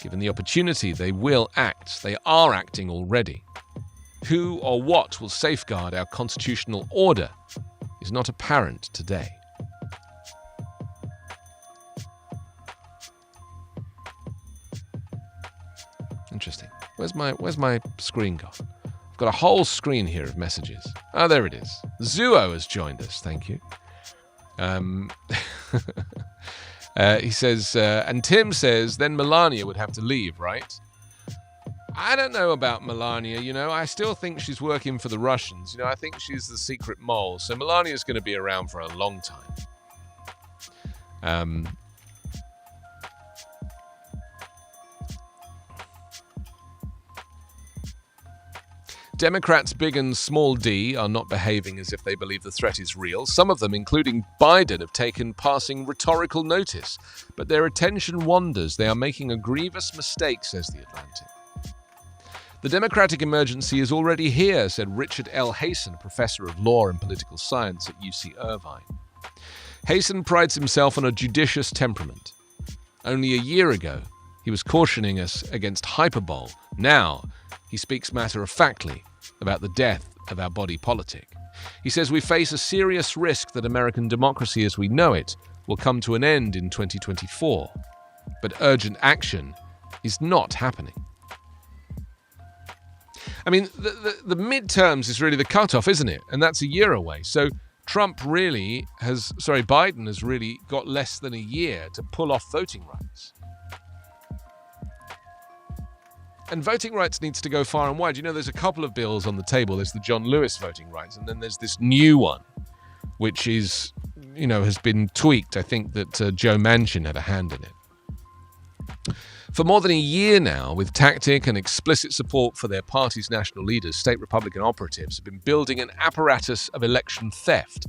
Given the opportunity, they will act. They are acting already. Who or what will safeguard our constitutional order is not apparent today. Interesting. Where's my screen gone? I've got a whole screen here of messages. Oh, there it is. Zuo has joined us. Thank you. He says, and Tim says, then Melania would have to leave, right? I don't know about Melania, you know. I still think she's working for the Russians. You know, I think she's the secret mole. So Melania's going to be around for a long time. Democrats big and small d are not behaving as if they believe the threat is real. Some of them, including Biden, have taken passing rhetorical notice. But their attention wanders. They are making a grievous mistake, says The Atlantic. The democratic emergency is already here, said Richard L. Hasen, professor of law and political science at UC Irvine. Hasen prides himself on a judicious temperament. Only a year ago, he was cautioning us against hyperbole. Now, he speaks matter-of-factly about the death of our body politic. He says we face a serious risk that American democracy as we know it will come to an end in 2024. But urgent action is not happening. I mean, the midterms is really the cutoff, isn't it? And that's a year away. So Biden has really got less than a year to pull off voting rights. And voting rights needs to go far and wide. You know, there's a couple of bills on the table. There's the John Lewis voting rights, and then there's this new one, which is, you know, has been tweaked. I think that Joe Manchin had a hand in it. For more than a year now, with tactic and explicit support for their party's national leaders, state Republican operatives have been building an apparatus of election theft.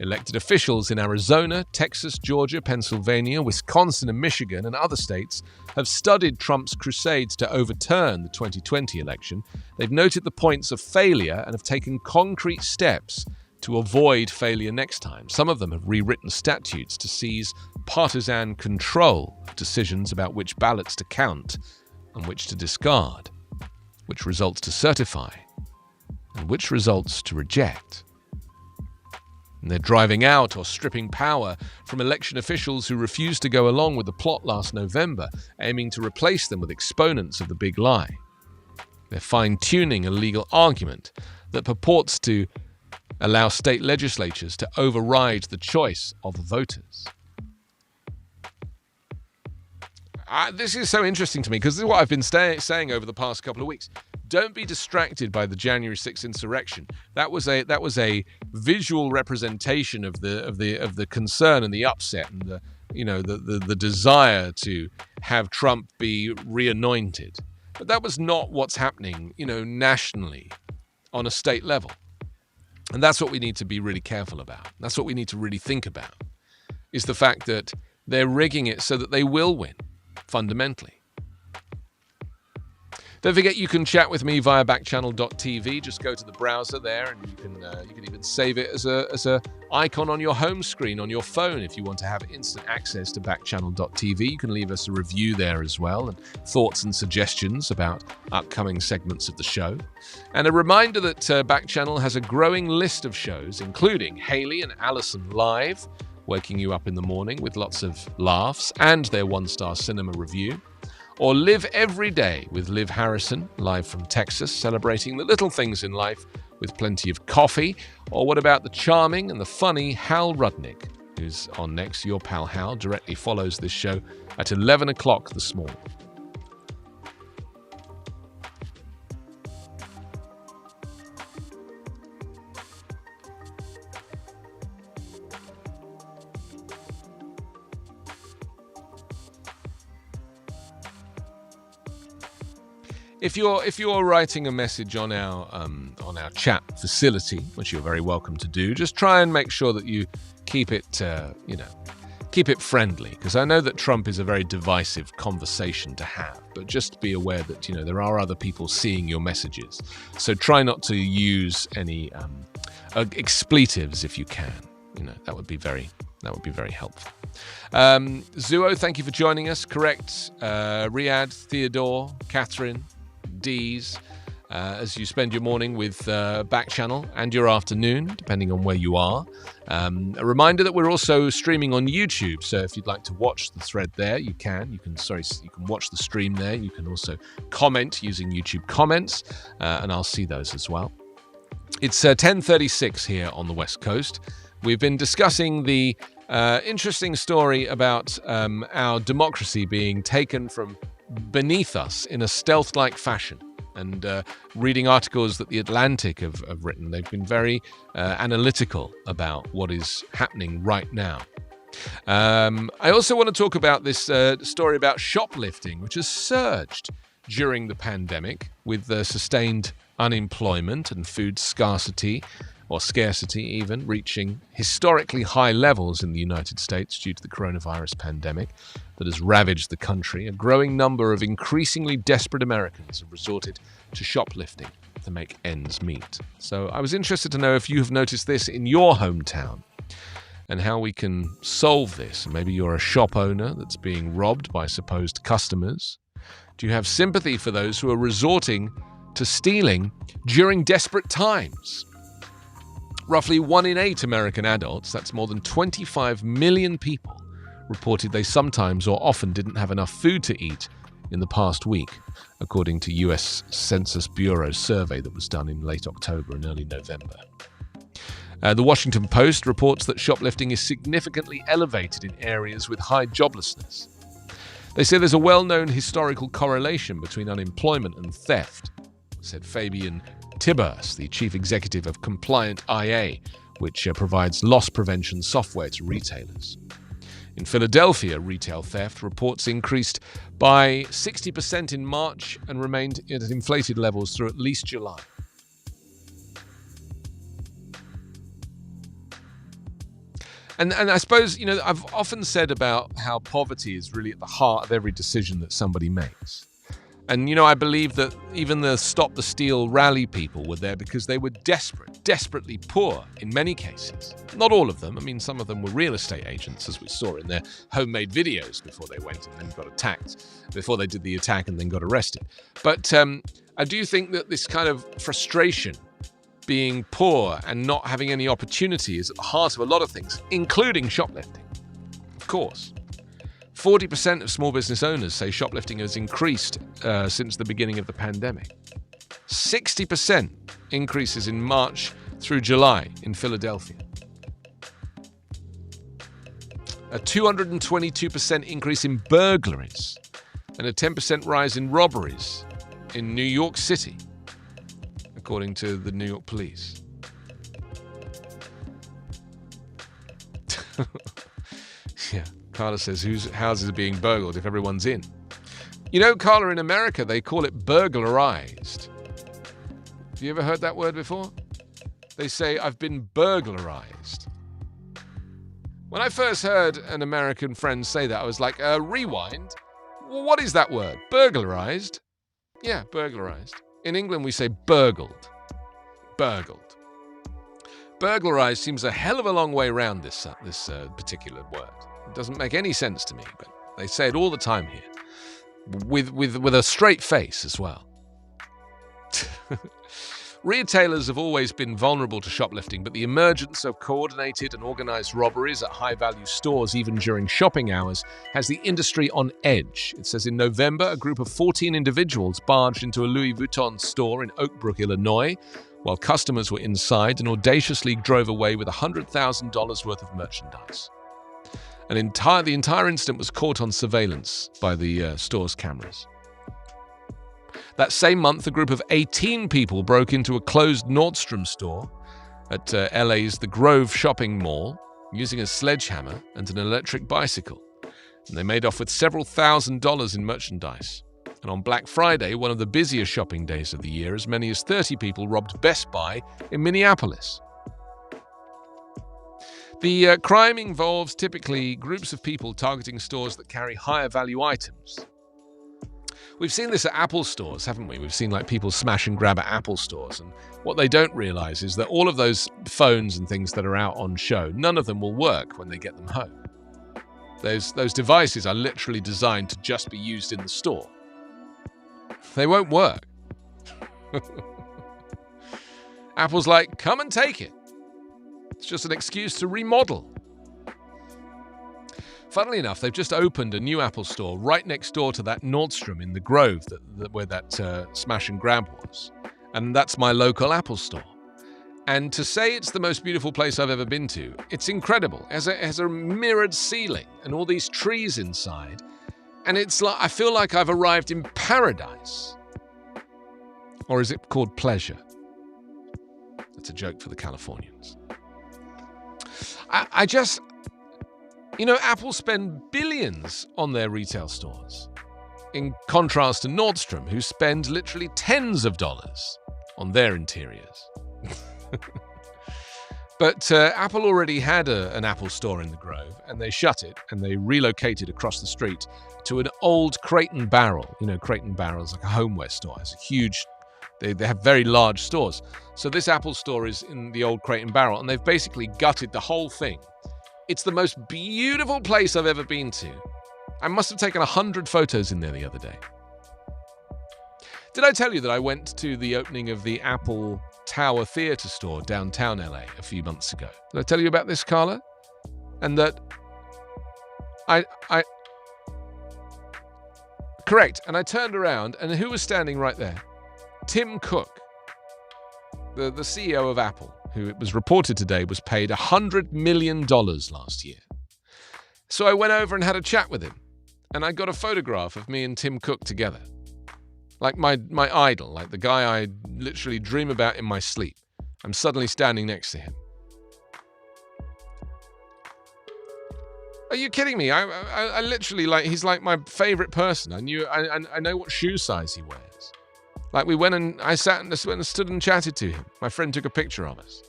Elected officials in Arizona, Texas, Georgia, Pennsylvania, Wisconsin, and Michigan, and other states have studied Trump's crusades to overturn the 2020 election. They've noted the points of failure and have taken concrete steps to avoid failure next time. Some of them have rewritten statutes to seize partisan control of decisions about which ballots to count and which to discard, which results to certify, and which results to reject. And they're driving out or stripping power from election officials who refused to go along with the plot last November, aiming to replace them with exponents of the big lie. They're fine-tuning a legal argument that purports to allow state legislatures to override the choice of voters. This is so interesting to me because this is what I've been saying over the past couple of weeks. Don't be distracted by the January 6th insurrection. That was a visual representation of the concern and the upset and the desire to have Trump be reanointed. But that was not what's happening, nationally on a state level. And that's what we need to be really careful about. That's what we need to really think about, is the fact that they're rigging it so that they will win, fundamentally. Don't forget you can chat with me via backchannel.tv. Just go to the browser there, and you can even save it as a icon on your home screen on your phone if you want to have instant access to backchannel.tv. You can leave us a review there as well, and thoughts and suggestions about upcoming segments of the show. And a reminder that Backchannel has a growing list of shows, including Haley and Allison Live, waking you up in the morning with lots of laughs, and their one-star cinema review. Or Live Every Day with Liv Harrison, live from Texas, celebrating the little things in life with plenty of coffee. Or what about the charming and the funny Hal Rudnick, who's on next? Your pal Hal directly follows this show at 11 o'clock this morning. If you're writing a message on our chat facility, which you're very welcome to do, just try and make sure that you keep it friendly, because I know that Trump is a very divisive conversation to have. But just be aware that there are other people seeing your messages, so try not to use any expletives if you can. That would be very helpful. Zuo, thank you for joining us. Correct, Riyadh, Theodore, Catherine, D's, as you spend your morning with Backchannel and your afternoon, depending on where you are. A reminder that we're also streaming on YouTube, so if you'd like to watch the thread there, you can watch the stream there. You can also comment using YouTube comments, and I'll see those as well. It's 10:36 here on the West Coast. We've been discussing the interesting story about our democracy being taken from beneath us in a stealth-like fashion, and reading articles that The Atlantic have written. They've been very analytical about what is happening right now. I also want to talk about this story about shoplifting, which has surged during the pandemic with sustained unemployment and food scarcity, or scarcity even, reaching historically high levels in the United States due to the coronavirus pandemic that has ravaged the country. A growing number of increasingly desperate Americans have resorted to shoplifting to make ends meet. So I was interested to know if you have noticed this in your hometown and how we can solve this. Maybe you're a shop owner that's being robbed by supposed customers. Do you have sympathy for those who are resorting to stealing during desperate times? Roughly 1 in 8 American adults, that's more than 25 million people, reported they sometimes or often didn't have enough food to eat in the past week, according to US Census Bureau survey that was done in late October and early November. The Washington Post reports that shoplifting is significantly elevated in areas with high joblessness. They say there's a well-known historical correlation between unemployment and theft, said Fabian Tibbers, the chief executive of Compliant IA, which provides loss prevention software to retailers. In Philadelphia, retail theft reports increased by 60% in March and remained at inflated levels through at least July. And I suppose, I've often said about how poverty is really at the heart of every decision that somebody makes. And, I believe that even the Stop the Steal rally people were there because they were desperately poor in many cases. Not all of them. I mean, some of them were real estate agents, as we saw in their homemade videos before they went and then got attacked, before they did the attack and then got arrested. But I do think that this kind of frustration, being poor and not having any opportunity, is at the heart of a lot of things, including shoplifting, of course. 40% of small business owners say shoplifting has increased since the beginning of the pandemic. 60% increases in March through July in Philadelphia. A 222% increase in burglaries and a 10% rise in robberies in New York City. according to the New York police. Yeah, Carla says, whose houses are being burgled if everyone's in? You know, Carla, in America, they call it burglarized. Have you ever heard that word before? They say, I've been burglarized. When I first heard an American friend say that, I was like, rewind? Well, what is that word? Burglarized? Yeah, burglarized. In England, we say burgled. Burgled. Burglarized seems a hell of a long way around this particular word. It doesn't make any sense to me, but they say it all the time here. With a straight face as well. Retailers have always been vulnerable to shoplifting, but the emergence of coordinated and organized robberies at high-value stores, even during shopping hours, has the industry on edge. It says in November, a group of 14 individuals barged into a Louis Vuitton store in Oak Brook, Illinois, while customers were inside, and audaciously drove away with $100,000 worth of merchandise. The entire incident was caught on surveillance by the store's cameras. That same month, a group of 18 people broke into a closed Nordstrom store at LA's The Grove shopping mall using a sledgehammer and an electric bicycle. And they made off with several $1,000s in merchandise. And on Black Friday, one of the busiest shopping days of the year, as many as 30 people robbed Best Buy in Minneapolis. The crime involves typically groups of people targeting stores that carry higher value items. We've seen this at Apple stores, haven't we? We've seen like people smash and grab at Apple stores. And what they don't realize is that all of those phones and things that are out on show, none of them will work when they get them home. Those devices are literally designed to just be used in the store. They won't work. Apple's like, come and take it. It's just an excuse to remodel. Funnily enough, they've just opened a new Apple store right next door to that Nordstrom in the Grove where that smash and grab was. And that's my local Apple store. And to say it's the most beautiful place I've ever been to, it's incredible. It has a mirrored ceiling and all these trees inside. And it's like I feel like I've arrived in paradise. Or is it called pleasure? That's a joke for the Californians. I just... You know, Apple spend billions on their retail stores, in contrast to Nordstrom, who spend literally tens of dollars on their interiors. But Apple already had an Apple store in the Grove, and they shut it, and they relocated across the street to an old Crate and Barrel. You know, Crate and Barrel is like a homeware store. It's a huge... They have very large stores. So this Apple store is in the old Crate and Barrel, and they've basically gutted the whole thing. It's the most beautiful place I've ever been to. I must have taken 100 photos in there the other day. Did I tell you that I went to the opening of the Apple Tower Theatre store downtown LA a few months ago? Did I tell you about this, Carla? And that I correct. And I turned around, and who was standing right there? Tim Cook, the CEO of Apple, who it was reported today was paid $100 million last year. So I went over and had a chat with him, and I got a photograph of me and Tim Cook together. Like my idol, like the guy I literally dream about in my sleep. I'm suddenly standing next to him. Are you kidding me? I literally, like, he's like my favorite person. I know what shoe size he wears. Like I sat and stood and chatted to him. My friend took a picture of us.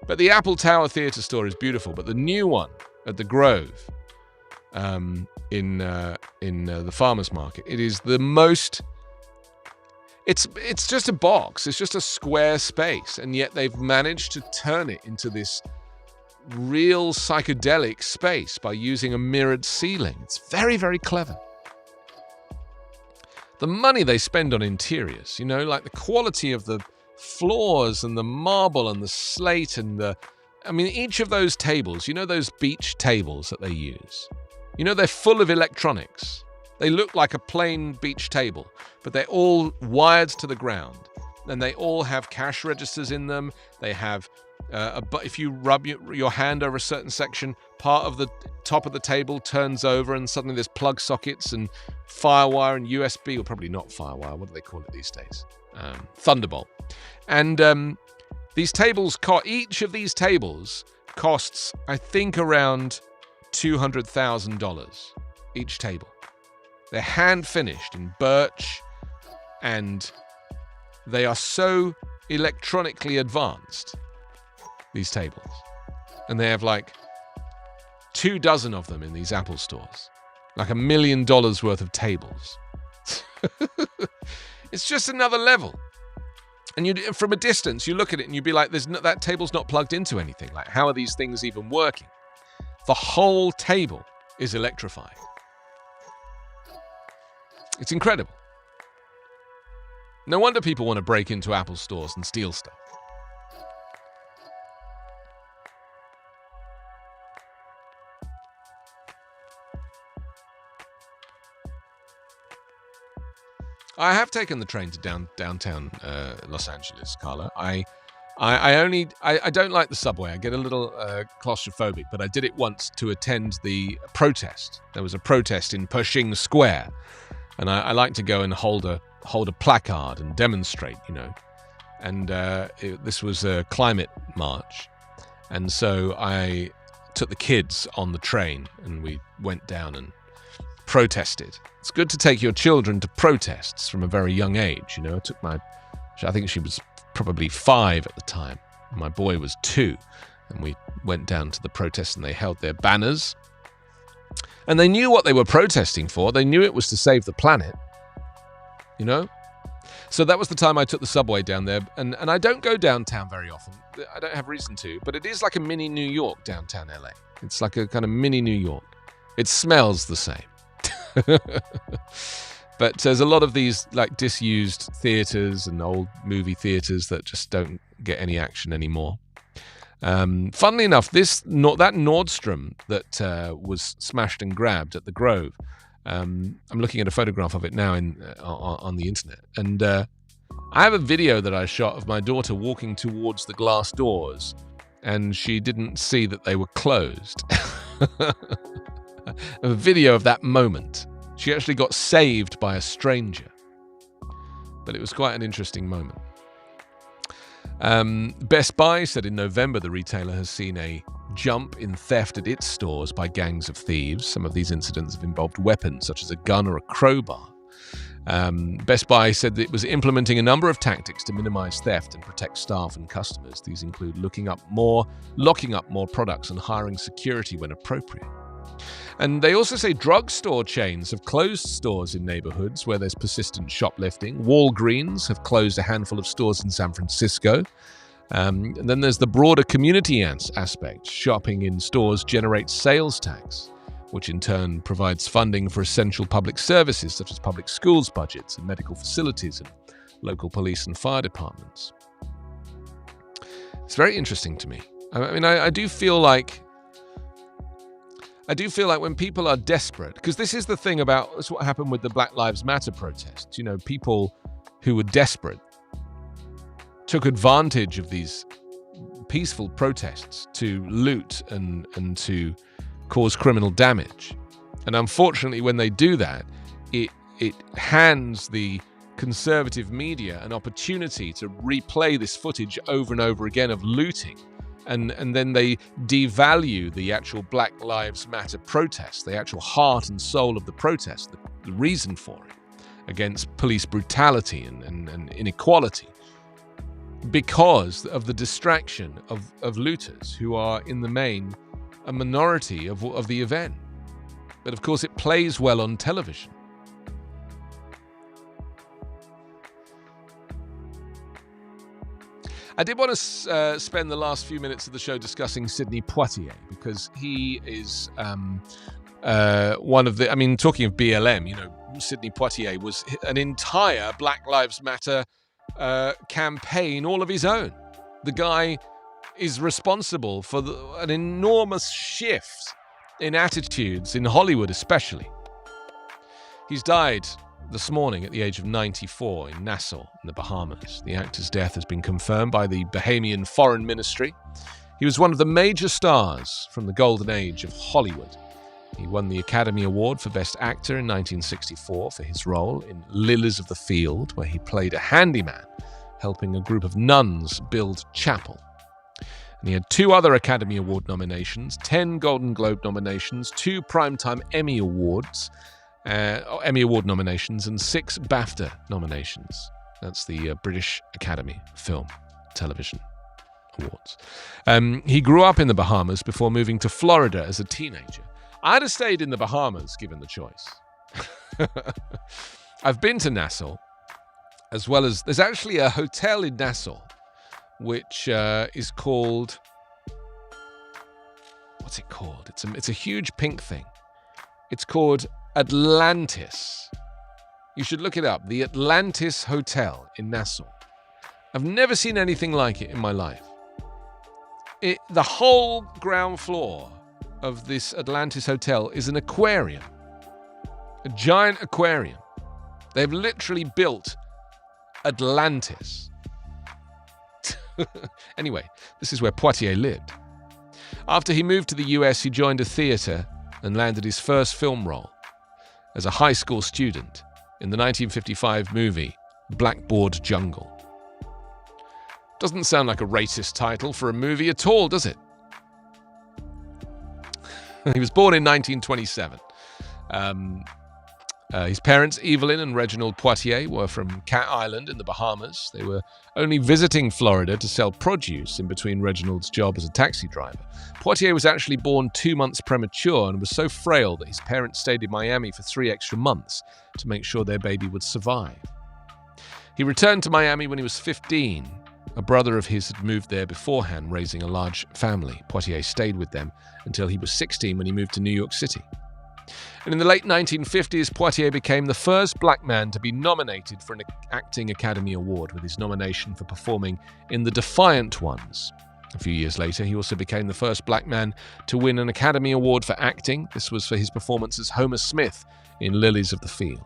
But the Apple Tower Theatre store is beautiful, but the new one at the Grove, in the farmers market, it is the most. It's just a box. It's just a square space, and yet they've managed to turn it into this real psychedelic space by using a mirrored ceiling. It's very, very clever. The money they spend on interiors, you know, like the quality of the floors and the marble and the slate and each of those tables, you know, those beach tables that they use, you know, they're full of electronics. They look like a plain beach table, but they're all wired to the ground, and they all have cash registers in them. They have if you rub your hand over a certain section, part of the top of the table turns over, and suddenly there's plug sockets and firewire and USB, or probably not firewire. What do they call it these days? Thunderbolt. And these tables, each of these tables costs, I think, around $200,000 each table. They're hand finished in birch, and they are so electronically advanced, these tables. And they have like 24 of them in these Apple stores. Like $1 million worth of tables. It's just another level. And you, from a distance, you look at it and you'd be like, that table's not plugged into anything. Like, how are these things even working? The whole table is electrified. It's incredible. No wonder people want to break into Apple stores and steal stuff. I have taken the train to downtown Los Angeles, Carla. I don't like the subway. I get a little claustrophobic, but I did it once to attend the protest. There was a protest in Pershing Square, and I like to go and hold a placard and demonstrate, you know. And this was a climate march, and so I took the kids on the train, and we went down and protested. It's good to take your children to protests from a very young age, you know. I think she was probably 5 at the time. My boy was 2, and we went down to the protest, and they held their banners. And they knew what they were protesting for. They knew it was to save the planet, you know. So that was the time I took the subway down there, and I don't go downtown very often. I don't have reason to, but it is like a mini New York, downtown LA. It's like a kind of mini New York. It smells the same. But there's a lot of these like disused theaters and old movie theaters that just don't get any action anymore. Funnily enough, that Nordstrom that was smashed and grabbed at the Grove, I'm looking at a photograph of it now on the internet, and I have a video that I shot of my daughter walking towards the glass doors, and she didn't see that they were closed. A video of that moment. She actually got saved by a stranger. But it was quite an interesting moment. Best Buy said in November the retailer has seen a jump in theft at its stores by gangs of thieves. Some of these incidents have involved weapons such as a gun or a crowbar. Best Buy said that it was implementing a number of tactics to minimize theft and protect staff and customers. These include locking up more products and hiring security when appropriate. And they also say drugstore chains have closed stores in neighborhoods where there's persistent shoplifting. Walgreens have closed a handful of stores in San Francisco. And then there's the broader community aspect. Shopping in stores generates sales tax, which in turn provides funding for essential public services such as public schools budgets and medical facilities and local police and fire departments. It's very interesting to me. I mean, I do feel like when people are desperate, because this is the thing about, that's what happened with the Black Lives Matter protests. You know, people who were desperate took advantage of these peaceful protests to loot and to cause criminal damage. And unfortunately, when they do that, it hands the conservative media an opportunity to replay this footage over and over again of looting. And then they devalue the actual Black Lives Matter protest, the actual heart and soul of the protest, the reason for it, against police brutality and inequality, because of the distraction of looters who are, in the main, a minority of the event. But of course, it plays well on television. I did want to spend the last few minutes of the show discussing Sidney Poitier, because he is one of the, I mean, talking of BLM, you know, Sidney Poitier was an entire Black Lives Matter campaign all of his own. The guy is responsible for an enormous shift in attitudes in Hollywood especially. He's died this morning at the age of 94 in Nassau, in the Bahamas. The actor's death has been confirmed by the Bahamian Foreign Ministry. He was one of the major stars from the golden age of Hollywood, He won the Academy Award for Best Actor in 1964 for his role in Lilies of the Field, where he played a handyman helping a group of nuns build chapel. And he had 2 other Academy Award nominations, 10 Golden Globe nominations, 2 Primetime Emmy Award nominations, and 6 BAFTA nominations. That's the British Academy Film Television Awards. He grew up in the Bahamas before moving to Florida as a teenager. I'd have stayed in the Bahamas given the choice. I've been to Nassau, as well as there's actually a hotel in Nassau which is called, what's it called? It's a huge pink thing. It's called Atlantis. You should look it up. The Atlantis Hotel in Nassau. I've never seen anything like it in my life. The whole ground floor of this Atlantis Hotel is an aquarium. A giant aquarium. They've literally built Atlantis. Anyway, this is where Poitiers lived. After he moved to the US, he joined a theatre and landed his first film role as a high school student in the 1955 movie Blackboard Jungle. Doesn't sound like a racist title for a movie at all, does it? He was born in 1927. His parents, Evelyn and Reginald Poitier, were from Cat Island in the Bahamas. They were only visiting Florida to sell produce in between Reginald's job as a taxi driver. Poitier was actually born 2 months premature and was so frail that his parents stayed in Miami for 3 extra months to make sure their baby would survive. He returned to Miami when he was 15. A brother of his had moved there beforehand, raising a large family. Poitier stayed with them until he was 16 when he moved to New York City. And in the late 1950s, Poitier became the first black man to be nominated for an Acting Academy Award with his nomination for performing in The Defiant Ones. A few years later, he also became the first black man to win an Academy Award for acting. This was for his performance as Homer Smith in Lilies of the Field.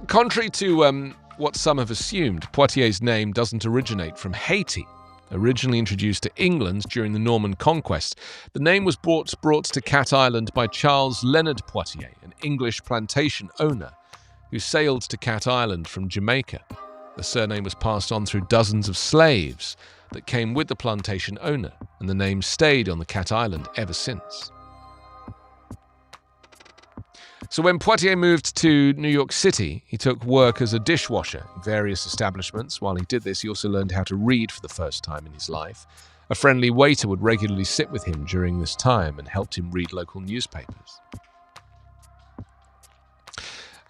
Contrary to what some have assumed, Poitier's name doesn't originate from Haiti. Originally introduced to England during the Norman Conquest, the name was brought to Cat Island by Charles Leonard Poitier, an English plantation owner who sailed to Cat Island from Jamaica. The surname was passed on through dozens of slaves that came with the plantation owner, and the name stayed on the Cat Island ever since. So when Poitier moved to New York City, he took work as a dishwasher in various establishments. While he did this, he also learned how to read for the first time in his life. A friendly waiter would regularly sit with him during this time and helped him read local newspapers.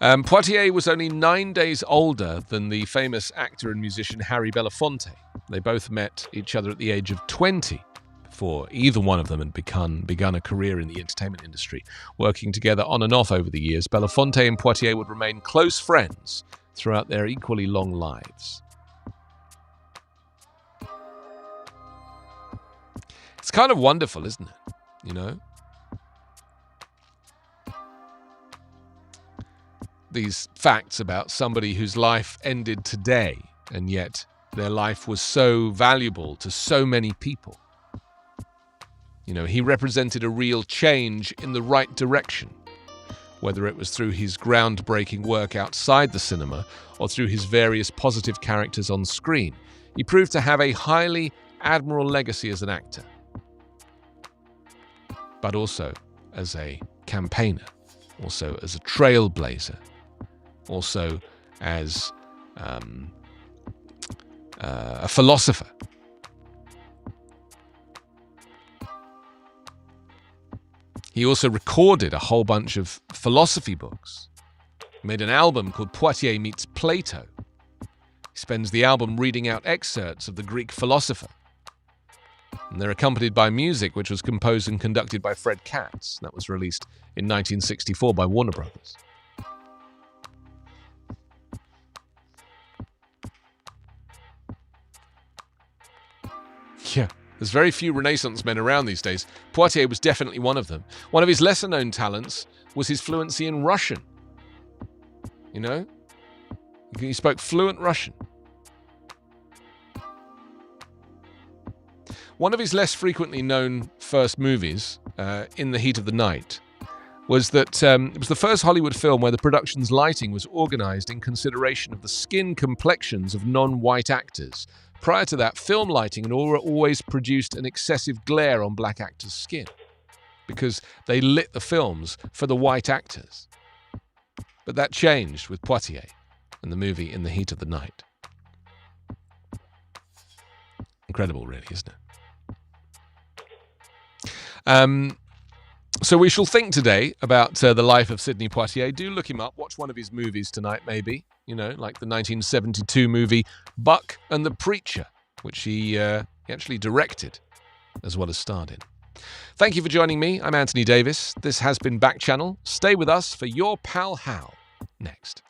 Poitier was only 9 days older than the famous actor and musician Harry Belafonte. They both met each other at the age of 20. Before either one of them had begun a career in the entertainment industry. Working together on and off over the years, Belafonte and Poitier would remain close friends throughout their equally long lives. It's kind of wonderful, isn't it? You know? These facts about somebody whose life ended today, and yet their life was so valuable to so many people. You know, he represented a real change in the right direction, whether it was through his groundbreaking work outside the cinema or through his various positive characters on screen. He proved to have a highly admirable legacy as an actor, but also as a campaigner, also as a trailblazer, also as a philosopher. He also recorded a whole bunch of philosophy books. He made an album called Poitiers Meets Plato. He spends the album reading out excerpts of the Greek philosopher. And they're accompanied by music which was composed and conducted by Fred Katz. That was released in 1964 by Warner Brothers. Yeah. There's very few Renaissance men around these days. Poitier was definitely one of them. One of his lesser-known talents was his fluency in Russian. You know? He spoke fluent Russian. One of his less frequently known first movies In the Heat of the Night was that it was the first Hollywood film where the production's lighting was organized in consideration of the skin complexions of non-white actors. Prior to that, film lighting had always produced an excessive glare on black actors' skin because they lit the films for the white actors. But that changed with Poitiers and the movie In the Heat of the Night. Incredible, really, isn't it? So we shall think today about the life of Sidney Poitier. Do look him up. Watch one of his movies tonight, maybe. You know, like the 1972 movie Buck and the Preacher, which he actually directed as well as starred in. Thank you for joining me. I'm Anthony Davis. This has been Backchannel. Stay with us for Your Pal Hal next.